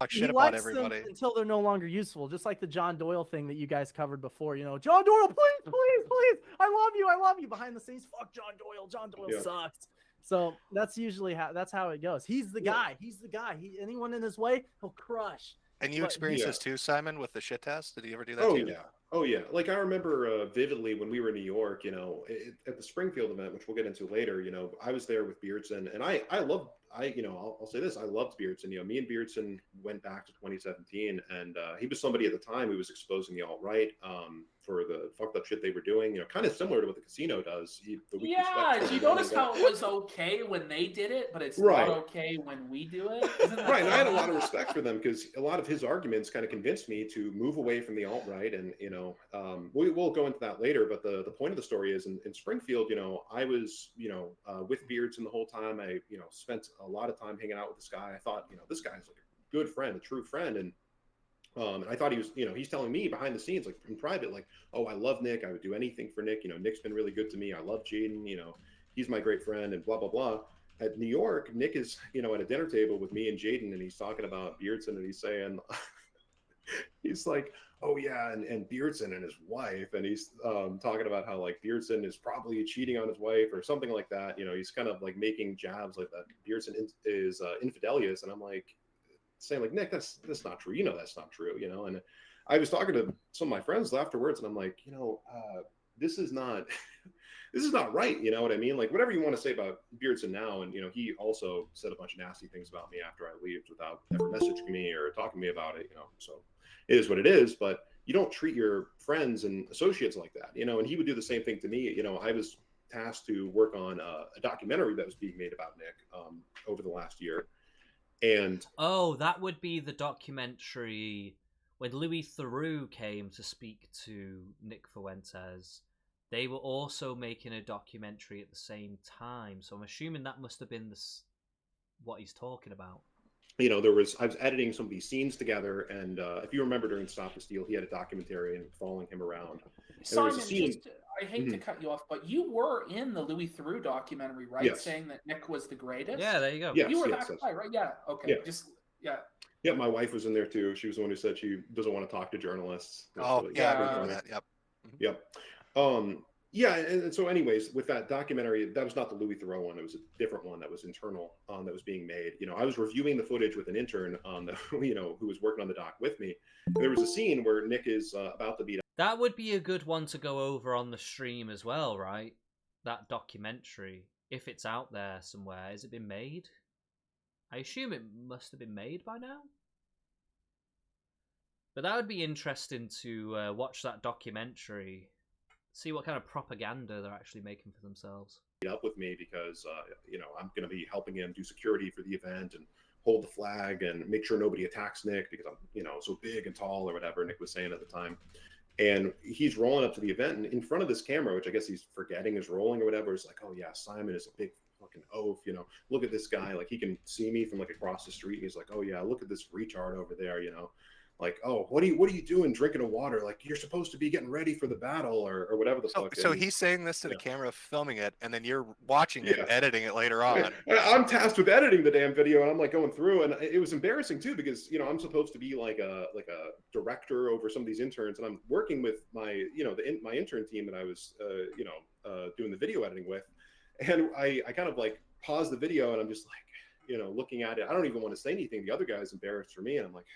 Talk shit about everybody them until they're no longer useful, just like the John Doyle thing that you guys covered before. You know, John Doyle, please, I love you. Behind the scenes, fuck John Doyle. John Doyle sucks. So that's usually how it goes. He's the guy. He's the guy. Anyone in his way, he'll crush. And you But experienced this too, Simon, with the shit test? Did he ever do that Oh to you? yeah, oh yeah. Like I remember vividly when we were in New York. You know, at the Springfield event, which we'll get into later. You know, I was there with Beardson, and I loved. I'll say this. I loved Beardson. You know, me and Beardson went back to 2017, and he was somebody at the time who was exposing the alt-right for the fucked up shit they were doing. You know, kind of similar to what the casino does. Yeah, do you notice how it was okay when they did it, but it's not okay when we do it? Right, and I had a lot of respect for them because a lot of his arguments kind of convinced me to move away from the alt-right, and you know, we'll go into that later. But the point of the story is in Springfield, you know, I was with Beardson the whole time. I spent a lot of time hanging out with this guy. I thought, this guy's like a good friend, a true friend, and I thought he was, he's telling me behind the scenes, like in private, like, oh, I love Nick. I would do anything for Nick. Nick's been really good to me. I love Jaden. He's my great friend, and blah blah blah. At New York, Nick is, at a dinner table with me and Jaden, and he's talking about Beardson, and he's saying, he's like, oh yeah, and Beardson and his wife, and he's talking about how like Beardson is probably cheating on his wife or something like that. He's kind of like making jabs like that. Beardson is infidelious, and I'm like saying like, Nick, that's not true. That's not true. And I was talking to some of my friends afterwards, and I'm like, this is not this is not right. You know what I mean? Like whatever you want to say about Beardson now, and he also said a bunch of nasty things about me after I left without ever messaging me or talking to me about it. So it is what it is, but you don't treat your friends and associates like that, and he would do the same thing to me. I was tasked to work on a documentary that was being made about Nick over the last year. And that would be the documentary when Louis Theroux came to speak to Nick Fuentes. They were also making a documentary at the same time, so I'm assuming that must have been what he's talking about. I was editing some of these scenes together, and if you remember during Stop the Steal, he had a documentary and following him around. Simon, I hate to cut you off, but you were in the Louis Theroux documentary, right? Yes. Saying that Nick was the greatest. Yeah, there you go. You were that guy, right? Yeah. Okay. Yeah. Yeah, my wife was in there too. She was the one who said she doesn't want to talk to journalists. Oh, yeah, I remember that. Yep. Yep. Yeah, and so anyways, with that documentary, that was not the Louis Theroux one. It was a different one that was internal, that was being made. I was reviewing the footage with an intern, who was working on the doc with me. And there was a scene where Nick is about to beat up. That would be a good one to go over on the stream as well, right? That documentary, if it's out there somewhere. Has it been made? I assume it must have been made by now. But that would be interesting to watch that documentary. See what kind of propaganda they're actually making for themselves. Up with me because I'm going to be helping him do security for the event and hold the flag and make sure nobody attacks Nick because I'm so big and tall or whatever Nick was saying at the time. And he's rolling up to the event, and in front of this camera, which I guess he's forgetting is rolling or whatever, it's like, oh yeah, Simon is a big fucking oaf. Look at this guy, like he can see me from like across the street, and he's like, oh yeah, look at this retard over there. Like, oh, what are you doing drinking a water? Like, you're supposed to be getting ready for the battle or whatever the fuck. So he's saying this to the camera, filming it, and then you're watching it, editing it later on. I'm tasked with editing the damn video, and I'm like going through, and it was embarrassing too because I'm supposed to be like a director over some of these interns, and I'm working with my my intern team that I was doing the video editing with, and I kind of like pause the video, and I'm just like looking at it. I don't even want to say anything. The other guy's embarrassed for me, and I'm like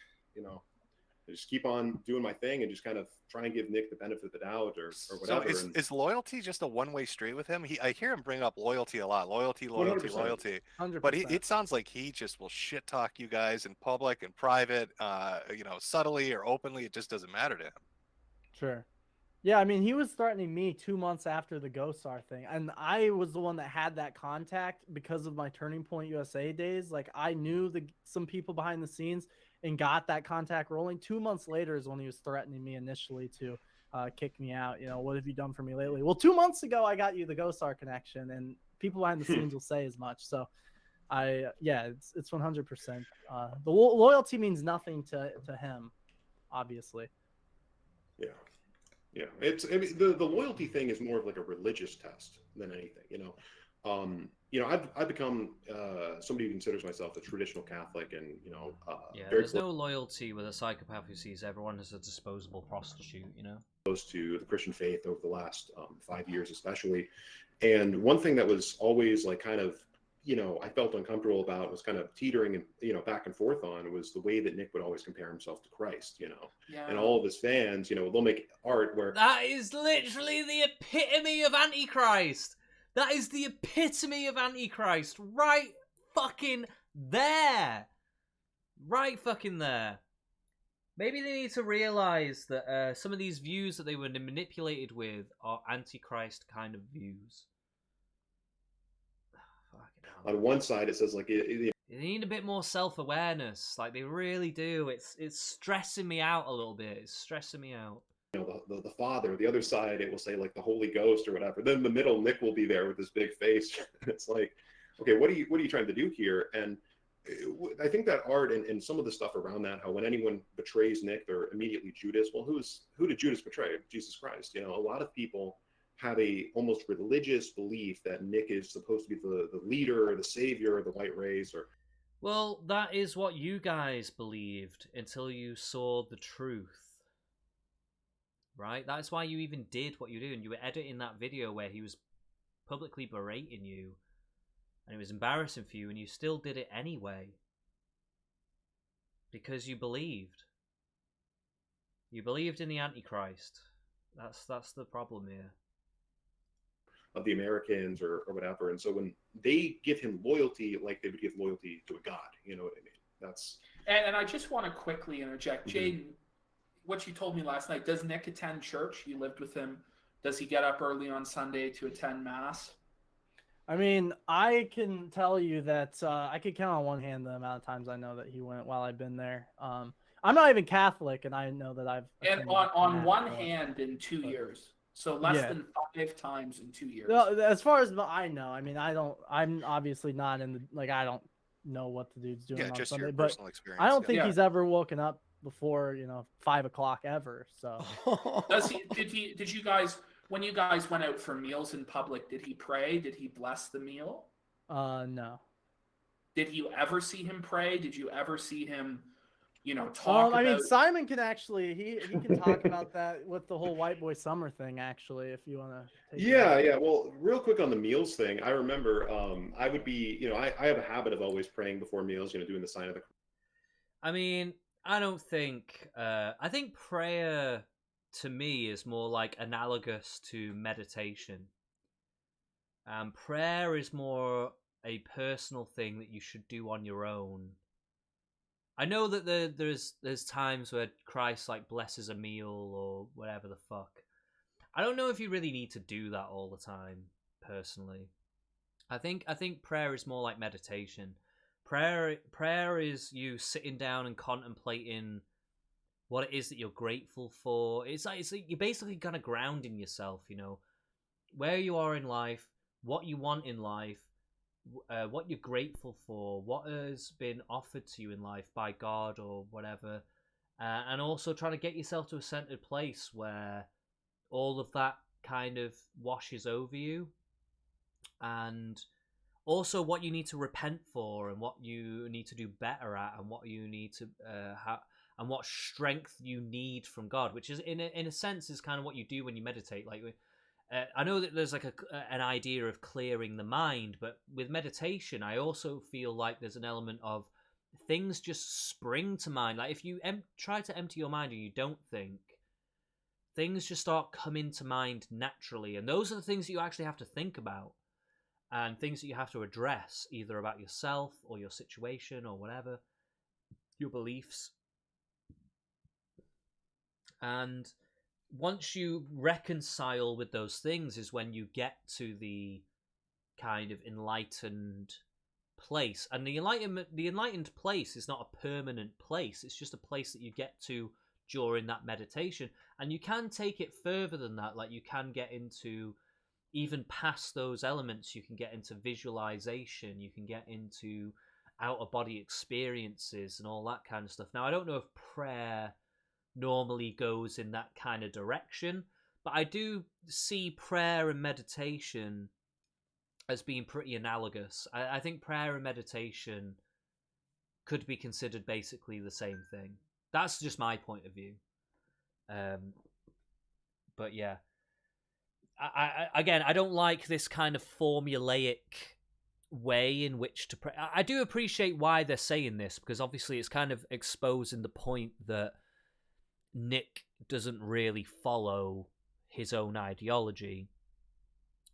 I just keep on doing my thing and just kind of try and give Nick the benefit of the doubt or whatever. So is loyalty just a one-way street with him? I hear him bring up loyalty a lot. Loyalty. 100%. But it sounds like he just will shit talk you guys in public and private, subtly or openly. It just doesn't matter to him. Sure. Yeah, I mean, he was threatening me 2 months after the GoStar thing, and I was the one that had that contact because of my Turning Point USA days. Like, I knew some people behind the scenes and got that contact rolling. 2 months later is when he was threatening me initially to kick me out. What have you done for me lately? Well, 2 months ago, I got you the GoStar connection, and people behind the scenes will say as much. So, it's 100%. The loyalty means nothing to him, obviously. Yeah. Yeah, the loyalty thing is more of like a religious test than anything. I've become somebody who considers myself a traditional Catholic, and there's no loyalty with a psychopath who sees everyone as a disposable prostitute. Close to the Christian faith over the last 5 years, especially. And one thing that was always like kind of I felt uncomfortable about, was kind of teetering and, back and forth on, was the way that Nick would always compare himself to Christ, Yeah. and all of his fans, they'll make art where That is literally the epitome of Antichrist. That is the epitome of Antichrist. Right fucking there. Right fucking there. Maybe they need to realize that some of these views that they were manipulated with are Antichrist kind of views. on one side it says like They need a bit more self-awareness. Like, they really do. It's stressing me out a little bit. It's stressing me out. the Father. The other side, it will say like the Holy Ghost or whatever. Then in the middle, Nick will be there with his big face. It's like, okay, what are you trying to do here? And I think that art and some of the stuff around that, how when anyone betrays Nick, they're immediately Judas. Well, who did Judas betray? Jesus Christ. A lot of people have a almost religious belief that Nick is supposed to be the leader or the savior of the white race. Or Well, that is what you guys believed until you saw the truth. Right? That's why you even did what you do, and you were editing that video where he was publicly berating you, and it was embarrassing for you, and you still did it anyway. Because you believed. You believed in the Antichrist. That's the problem here. of the Americans or whatever. And so when they give him loyalty, like they would give loyalty to a god, you know what I mean? That's And I just want to quickly interject, Jaden. What you told me last night, does Nick attend church? You lived with him. Does he get up early on Sunday to attend mass? I mean, I can tell you that I could count on one hand the amount of times I know that he went while I've been there. I'm not even Catholic, and I know that I've And attended on mass, one so- hand in 2 years. So less than 5 times in 2 years. No, as far as I know, I mean, I'm obviously not in the, I don't know what the dude's doing Yeah, on just Sunday, your but personal experience. I don't think Yeah. he's ever woken up before 5 o'clock ever. So Did you guys, when you guys went out for meals in public, did he pray? Did he bless the meal? no. Did you ever see him pray? Did you ever see him, talk I mean, about? Simon can actually he can talk about that with the whole white boy summer thing. Actually, if you want to. yeah. Well, real quick on the meals thing, I remember I would be, I have a habit of always praying before meals, doing the sign of the. I mean, I don't think... I think prayer, to me, is more like analogous to meditation. Prayer is more a personal thing that you should do on your own. I know that there's times where Christ blesses a meal or whatever the fuck. I don't know if you really need to do that all the time, personally. I think prayer is more like meditation. Prayer is you sitting down and contemplating what it is that you're grateful for. It's like you're basically kind of grounding yourself, where you are in life, what you want in life, what you're grateful for, what has been offered to you in life by God or whatever, and also trying to get yourself to a centered place where all of that kind of washes over you, and also what you need to repent for and what you need to do better at, and what you need to and what strength you need from God, which is in a sense is kind of what you do when you meditate. I know that there's an idea of clearing the mind, but with meditation, I also feel like there's an element of things just spring to mind. Like if you try to empty your mind and you don't think, things just start coming to mind naturally. And those are the things that you actually have to think about, and things that you have to address, either about yourself or your situation or whatever, your beliefs. And once you reconcile with those things is when you get to the kind of enlightened place. And the enlightened place is not a permanent place. It's just a place that you get to during that meditation. And you can take it further than that. Like you can get into even past those elements. You can get into visualization. You can get into out-of-body experiences and all that kind of stuff. Now, I don't know if prayer normally goes in that kind of direction, but I do see prayer and meditation as being pretty analogous. I think prayer and meditation could be considered basically the same thing. That's just my point of view. But yeah, I don't like this kind of formulaic way in which to pray. I do appreciate why they're saying this, because obviously it's kind of exposing the point that Nick doesn't really follow his own ideology,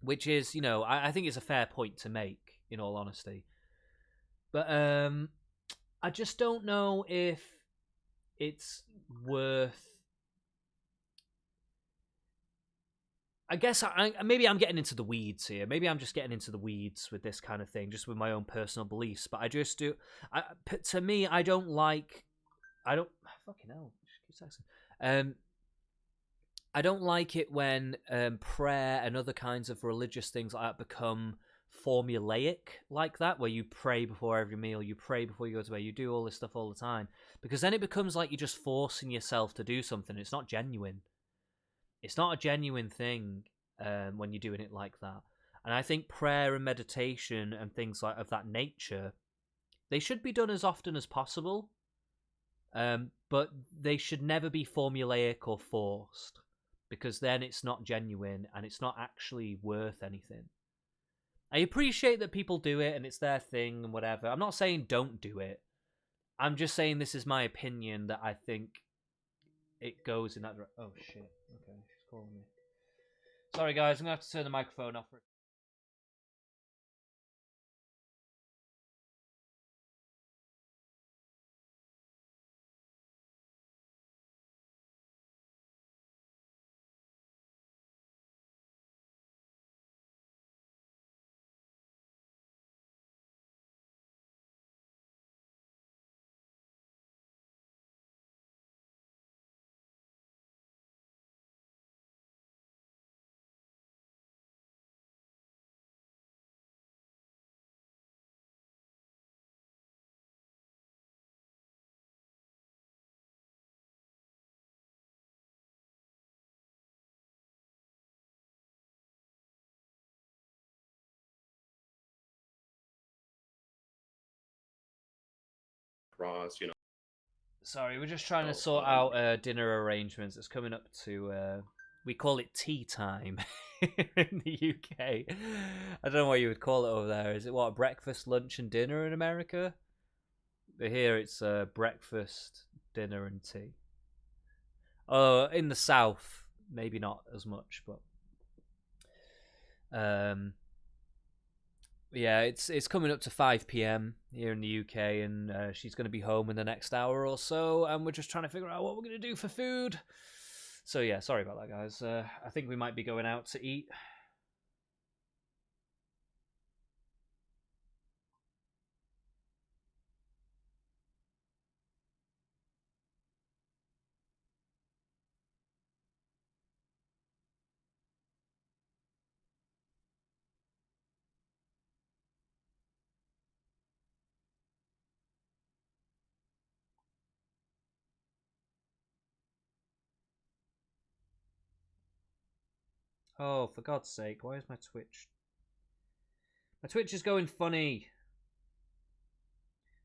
which is, you know, I think it's a fair point to make, in all honesty. But I just don't know if it's worth... I guess maybe I'm getting into the weeds here. Maybe I'm just getting into the weeds with this kind of thing, just with my own personal beliefs. But I just do... to me, I don't like... Fucking hell. I don't like it when prayer and other kinds of religious things like that become formulaic like that, where you pray before every meal, you pray before you go to bed, you do all this stuff all the time. Because then it becomes like you're just forcing yourself to do something. It's not genuine. It's not a genuine thing when you're doing it like that. And I think prayer and meditation and things like of that nature, they should be done as often as possible. But they should never be formulaic or forced, because then it's not genuine and it's not actually worth anything. I appreciate that people do it and it's their thing and whatever. I'm not saying don't do it. I'm just saying this is my opinion, that I think it goes in that direction. Oh, shit. Okay, she's calling me. Sorry, guys. I'm going to have to turn the microphone off. Cross, you know. Sorry, we're just trying to sort out dinner arrangements. It's coming up to, we call it tea time in the UK. I don't know what you would call it over there. Is it what, breakfast, lunch, and dinner in America? But here it's breakfast, dinner, and tea. Oh, in the South, maybe not as much, but yeah, it's coming up to 5 p.m. here in the UK, and she's going to be home in the next hour or so, and we're just trying to figure out what we're going to do for food. So yeah, sorry about that, guys. I think we might be going out to eat. Oh, for God's sake, why is my Twitch... My Twitch is going funny.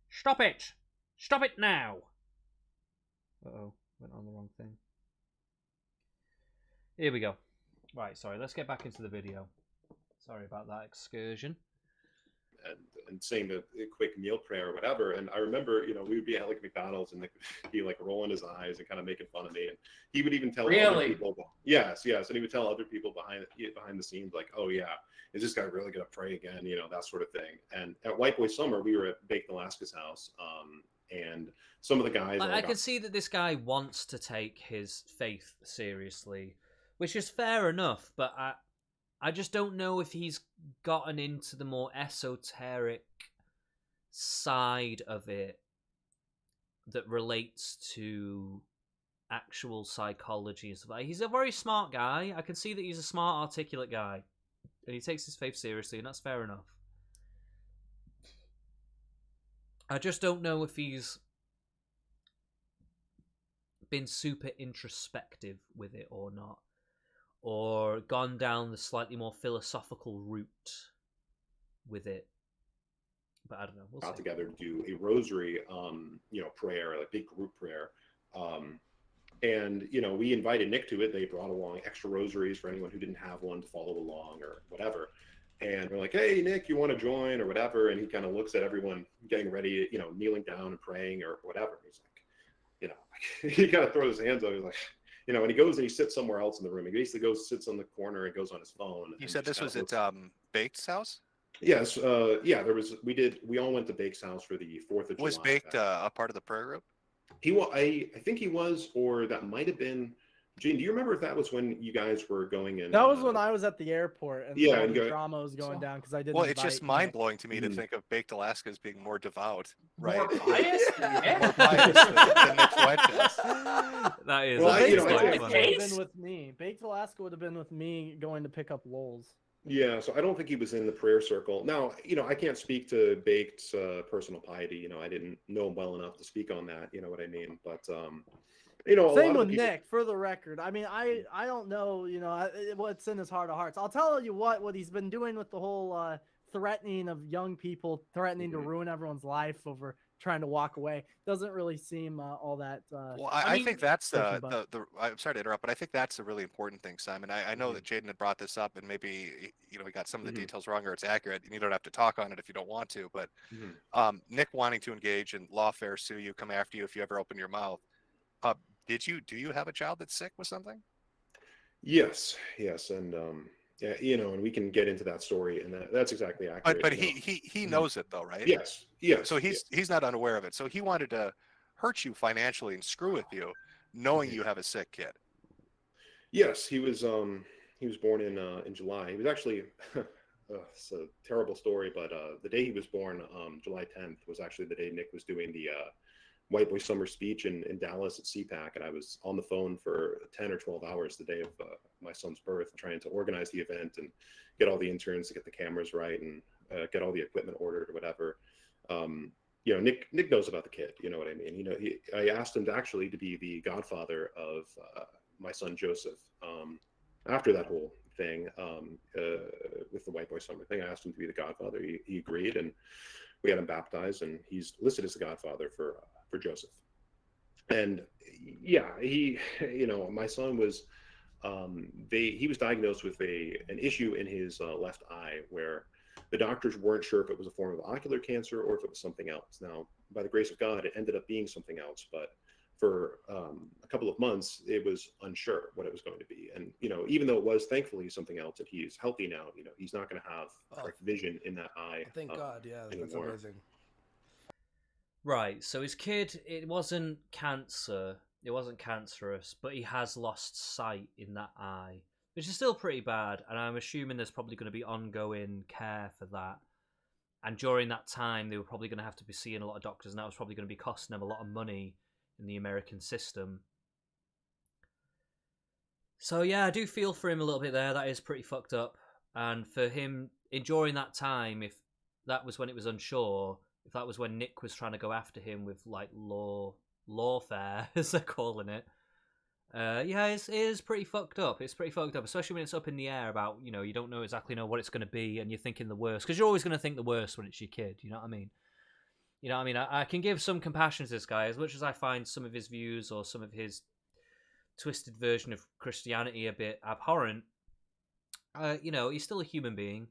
Stop it! Stop it now! Uh-oh, went on the wrong thing. Here we go. Right, sorry, let's get back into the video. Sorry about that excursion. And saying a quick meal prayer or whatever. And I remember, you know, we would be at like McDonald's and he'd be like rolling his eyes and kind of making fun of me. And he would even tell other people, yes. And he would tell other people behind the scenes, like, oh yeah, is this guy really going to pray again? You know, that sort of thing. And at White Boy Summer, we were at Baked Alaska's house. And some of the guys... I can see that this guy wants to take his faith seriously, which is fair enough, but I just don't know if he's gotten into the more esoteric side of it that relates to actual psychology and stuff. He's a very smart guy. I can see that he's a smart, articulate guy, and he takes his faith seriously, and that's fair enough. I just don't know if he's been super introspective with it or not, or gone down the slightly more philosophical route with it. But I don't know. We'll got see. Together to do a rosary, prayer, like big group prayer. And, you know, we invited Nick to it. They brought along extra rosaries for anyone who didn't have one to follow along or whatever. And we're like, hey, Nick, you want to join or whatever? And he kind of looks at everyone getting ready, kneeling down and praying or whatever. He's like, he kind of throws his hands up. He's like, and he goes and he sits somewhere else in the room. He basically sits on the corner and goes on his phone. You said this was at Baked's house? Yes. We all went to Baked's house for the 4th of July. Was Baked a part of the prayer group? I think he was, or that might have been. Gene, do you remember if that was when you guys were going in? That was when I was at the airport and the drama was going down because I didn't. Well, it's just mind blowing to me to think of Baked Alaska as being more devout, right? More pious, More pious than Nick Fuentes. That is. Well, Baked quite Alaska funny. would have been with me. Baked Alaska would have been with me going to pick up Lols. Yeah, so I don't think he was in the prayer circle. Now, I can't speak to Baked's personal piety. I didn't know him well enough to speak on that. You know what I mean? But same with Nick, for the record. I mean, I don't know, what's in his heart of hearts. I'll tell you what he's been doing with the whole threatening of young people, threatening to ruin everyone's life over trying to walk away. Doesn't really seem all that. Well, I think that's the I'm sorry to interrupt, but I think that's a really important thing, Simon. I know that Jaden had brought this up, and maybe he got some of the details wrong, or it's accurate, and you don't have to talk on it if you don't want to. But Nick wanting to engage in lawfare, sue you, come after you if you ever open your mouth. Do you have a child that's sick with something? Yes, and and we can get into that story, and that's exactly accurate. But he knows it though, right? Yes. So he's not unaware of it. So he wanted to hurt you financially and screw with you, knowing you have a sick kid. Yes, he was born in July. He was actually it's a terrible story, but the day he was born, July 10th, was actually the day Nick was doing the White Boy Summer speech in Dallas at CPAC, and I was on the phone for 10 or 12 hours the day of my son's birth, trying to organize the event and get all the interns to get the cameras right and get all the equipment ordered or whatever. Nick knows about the kid. You know what I mean? I asked him to be the godfather of my son Joseph. After that whole thing with the White Boy Summer thing, I asked him to be the godfather. He agreed, and we had him baptized, and he's listed as the godfather for Joseph. And my son was he was diagnosed with an issue in his left eye where the doctors weren't sure if it was a form of ocular cancer or if it was something else. Now, by the grace of God, it ended up being something else, but for a couple of months it was unsure what it was going to be. And even though it was thankfully something else and he's healthy now, he's not going to have correct vision in that eye. Thank God. Yeah, that's anymore. amazing. Right, so his kid, it wasn't cancer, it wasn't cancerous, but he has lost sight in that eye, which is still pretty bad, and I'm assuming there's probably going to be ongoing care for that. And during that time, they were probably going to have to be seeing a lot of doctors, and that was probably going to be costing them a lot of money in the American system. So yeah, I do feel for him a little bit there. That is pretty fucked up. And for him, during that time, if that was when it was unsure, if that was when Nick was trying to go after him with like lawfare, as they're calling it, it is pretty fucked up. It's pretty fucked up, especially when it's up in the air about, you don't know exactly what it's going to be, and you're thinking the worst, because you're always going to think the worst when it's your kid. You know what I mean? I can give some compassion to this guy, as much as I find some of his views or some of his twisted version of Christianity a bit abhorrent. He's still a human being.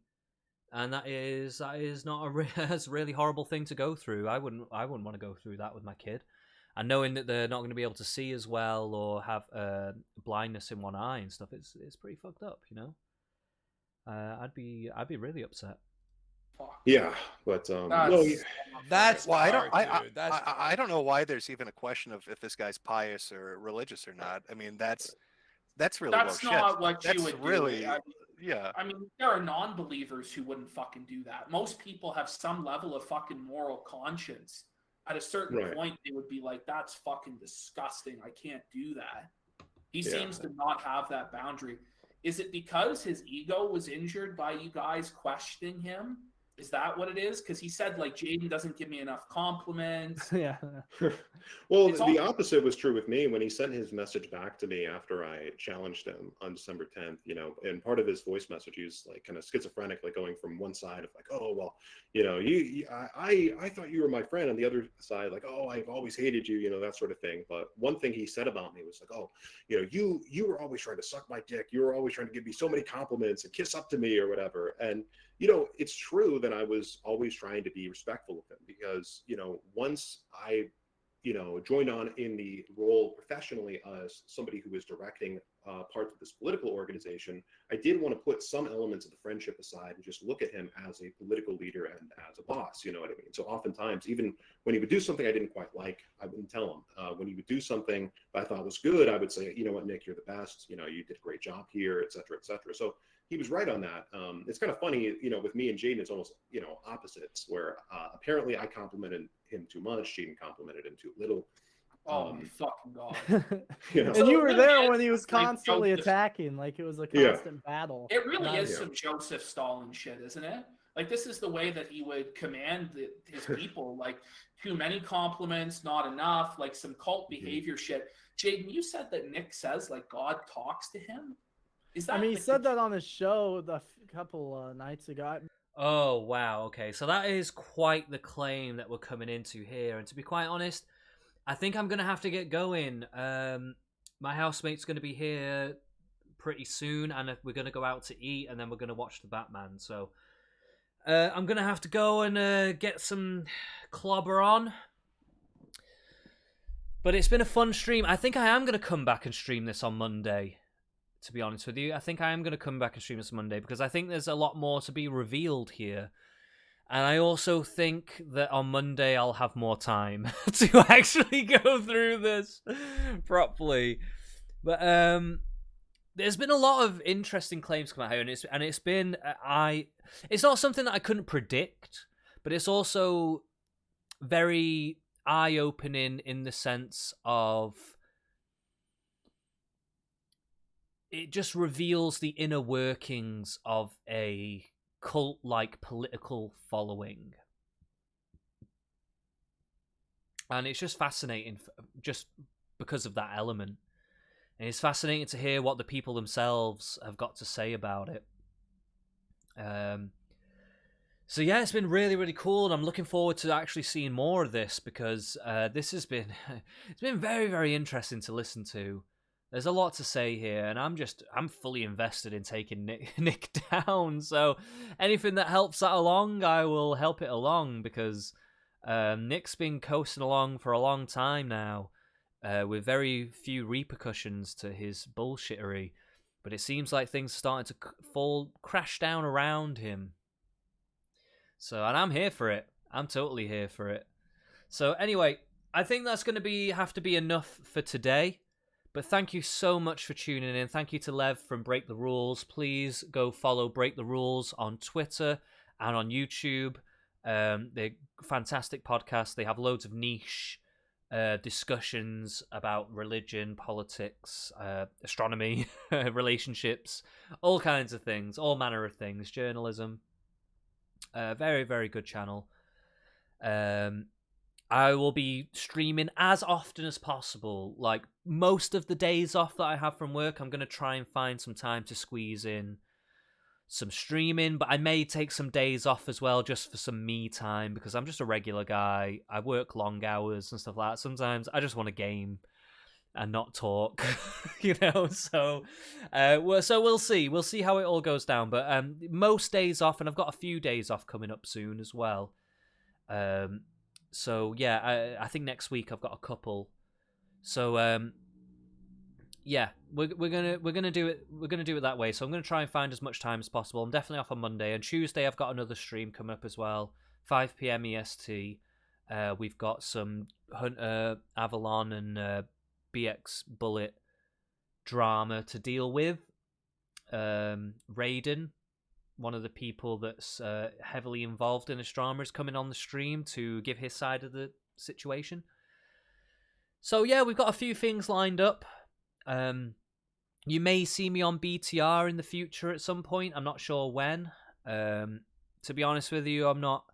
And that is not that's a really horrible thing to go through. I wouldn't want to go through that with my kid. And knowing that they're not going to be able to see as well or have blindness in one eye and stuff, it's pretty fucked up, I'd be really upset. Yeah, but that's I don't know why there's even a question of if this guy's pious or religious or not. I mean, that's really that's not what you would really do. Yeah. I mean, there are non-believers who wouldn't fucking do that. Most people have some level of fucking moral conscience. At a certain point, they would be like, that's fucking disgusting. I can't do that. He seems to not have that boundary. Is it because his ego was injured by you guys questioning him? Is that what it is? Because he said, like, Jaden doesn't give me enough compliments. Yeah. Well, the opposite was true with me when he sent his message back to me after I challenged him on December 10th, and part of his voice message, he was like kind of schizophrenic, like going from one side of like, oh, well, I thought you were my friend, and the other side, like, oh, I've always hated you, that sort of thing. But one thing he said about me was like, oh, you were always trying to suck my dick. You were always trying to give me so many compliments and kiss up to me or whatever. And it's true that I was always trying to be respectful of him because, once I, joined on in the role professionally as somebody who was directing parts of this political organization, I did want to put some elements of the friendship aside and just look at him as a political leader and as a boss, you know what I mean? So oftentimes, even when he would do something I didn't quite like, I wouldn't tell him. When he would do something that I thought was good, I would say, you know what, Nick, you're the best. You did a great job here, et cetera, et cetera. So he was right on that. It's kind of funny, with me and Jaden, it's almost, opposites, where apparently I complimented him too much, Jaden complimented him too little. Oh my fucking god! And you were there when he was constantly attacking, like it was a constant battle. It really is some Joseph Stalin shit, isn't it? Like this is the way that he would command his people. Like too many compliments, not enough. Like some cult behavior shit. Jaden, you said that Nick says like God talks to him. Is that? I mean, he said that on his show a couple nights ago. Oh wow, okay, so that is quite the claim that we're coming into here, and to be quite honest, I think I'm gonna have to get going. My housemate's gonna be here pretty soon, and we're gonna go out to eat, and then we're gonna watch the Batman. So I'm gonna have to go and get some clobber on. But it's been a fun stream. I think I am gonna come back and stream this on Monday. To be honest with you, I think I am gonna come back and stream this Monday because I think there's a lot more to be revealed here. And I also think that on Monday I'll have more time to actually go through this properly. But there's been a lot of interesting claims come out here, and it's been it's not something that I couldn't predict, but it's also very eye-opening in the sense of it just reveals the inner workings of a cult-like political following, and it's just fascinating just because of that element, and it's fascinating to hear what the people themselves have got to say about it. So yeah, it's been really, really cool, and I'm looking forward to actually seeing more of this because this has been it's been very, very interesting to listen to. There's a lot to say here, and I'm fully invested in taking Nick down. So anything that helps that along, I will help it along because Nick's been coasting along for a long time now, with very few repercussions to his bullshittery. But it seems like things are starting to crash down around him. So, and I'm here for it. I'm totally here for it. So anyway, I think that's going to have to be enough for today. But thank you so much for tuning in. Thank you to Lev from Break the Rules. Please go follow Break the Rules on Twitter and on YouTube. They're fantastic podcasts. They have loads of niche discussions about religion, politics, astronomy, relationships, all kinds of things, all manner of things, journalism. Very, very good channel. I will be streaming as often as possible. Like most of the days off that I have from work, I'm going to try and find some time to squeeze in some streaming, but I may take some days off as well just for some me time because I'm just a regular guy. I work long hours and stuff like that. Sometimes I just want to game and not talk, so we'll see. We'll see how it all goes down, but most days off, and I've got a few days off coming up soon as well. So yeah, I think next week I've got a couple. So yeah, we're gonna do it. We're gonna do it that way. So I'm gonna try and find as much time as possible. I'm definitely off on Monday and Tuesday. I've got another stream coming up as well, 5 p.m. EST. We've got some Hunter Avalon and BX Bullet drama to deal with. Raiden, one of the people that's heavily involved in this drama, is coming on the stream to give his side of the situation. So yeah, we've got a few things lined up. You may see me on BTR in the future at some point. I'm not sure when. To be honest with you, I'm not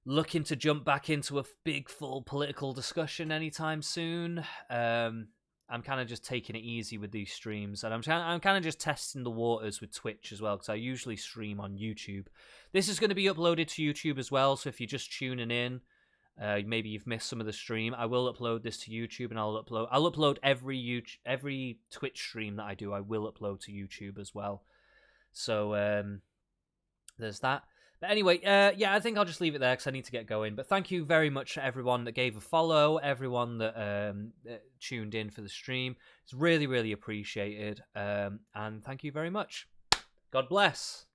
looking to jump back into a big full political discussion anytime soon. I'm kind of just taking it easy with these streams, and I'm kind of just testing the waters with Twitch as well, because I usually stream on YouTube. This is going to be uploaded to YouTube as well, so if you're just tuning in, maybe you've missed some of the stream, I will upload this to YouTube, and I'll upload every Twitch stream that I do. I will upload to YouTube as well. So there's that. But anyway, yeah, I think I'll just leave it there because I need to get going. But thank you very much to everyone that gave a follow, everyone that tuned in for the stream. It's really, really appreciated. And thank you very much. God bless.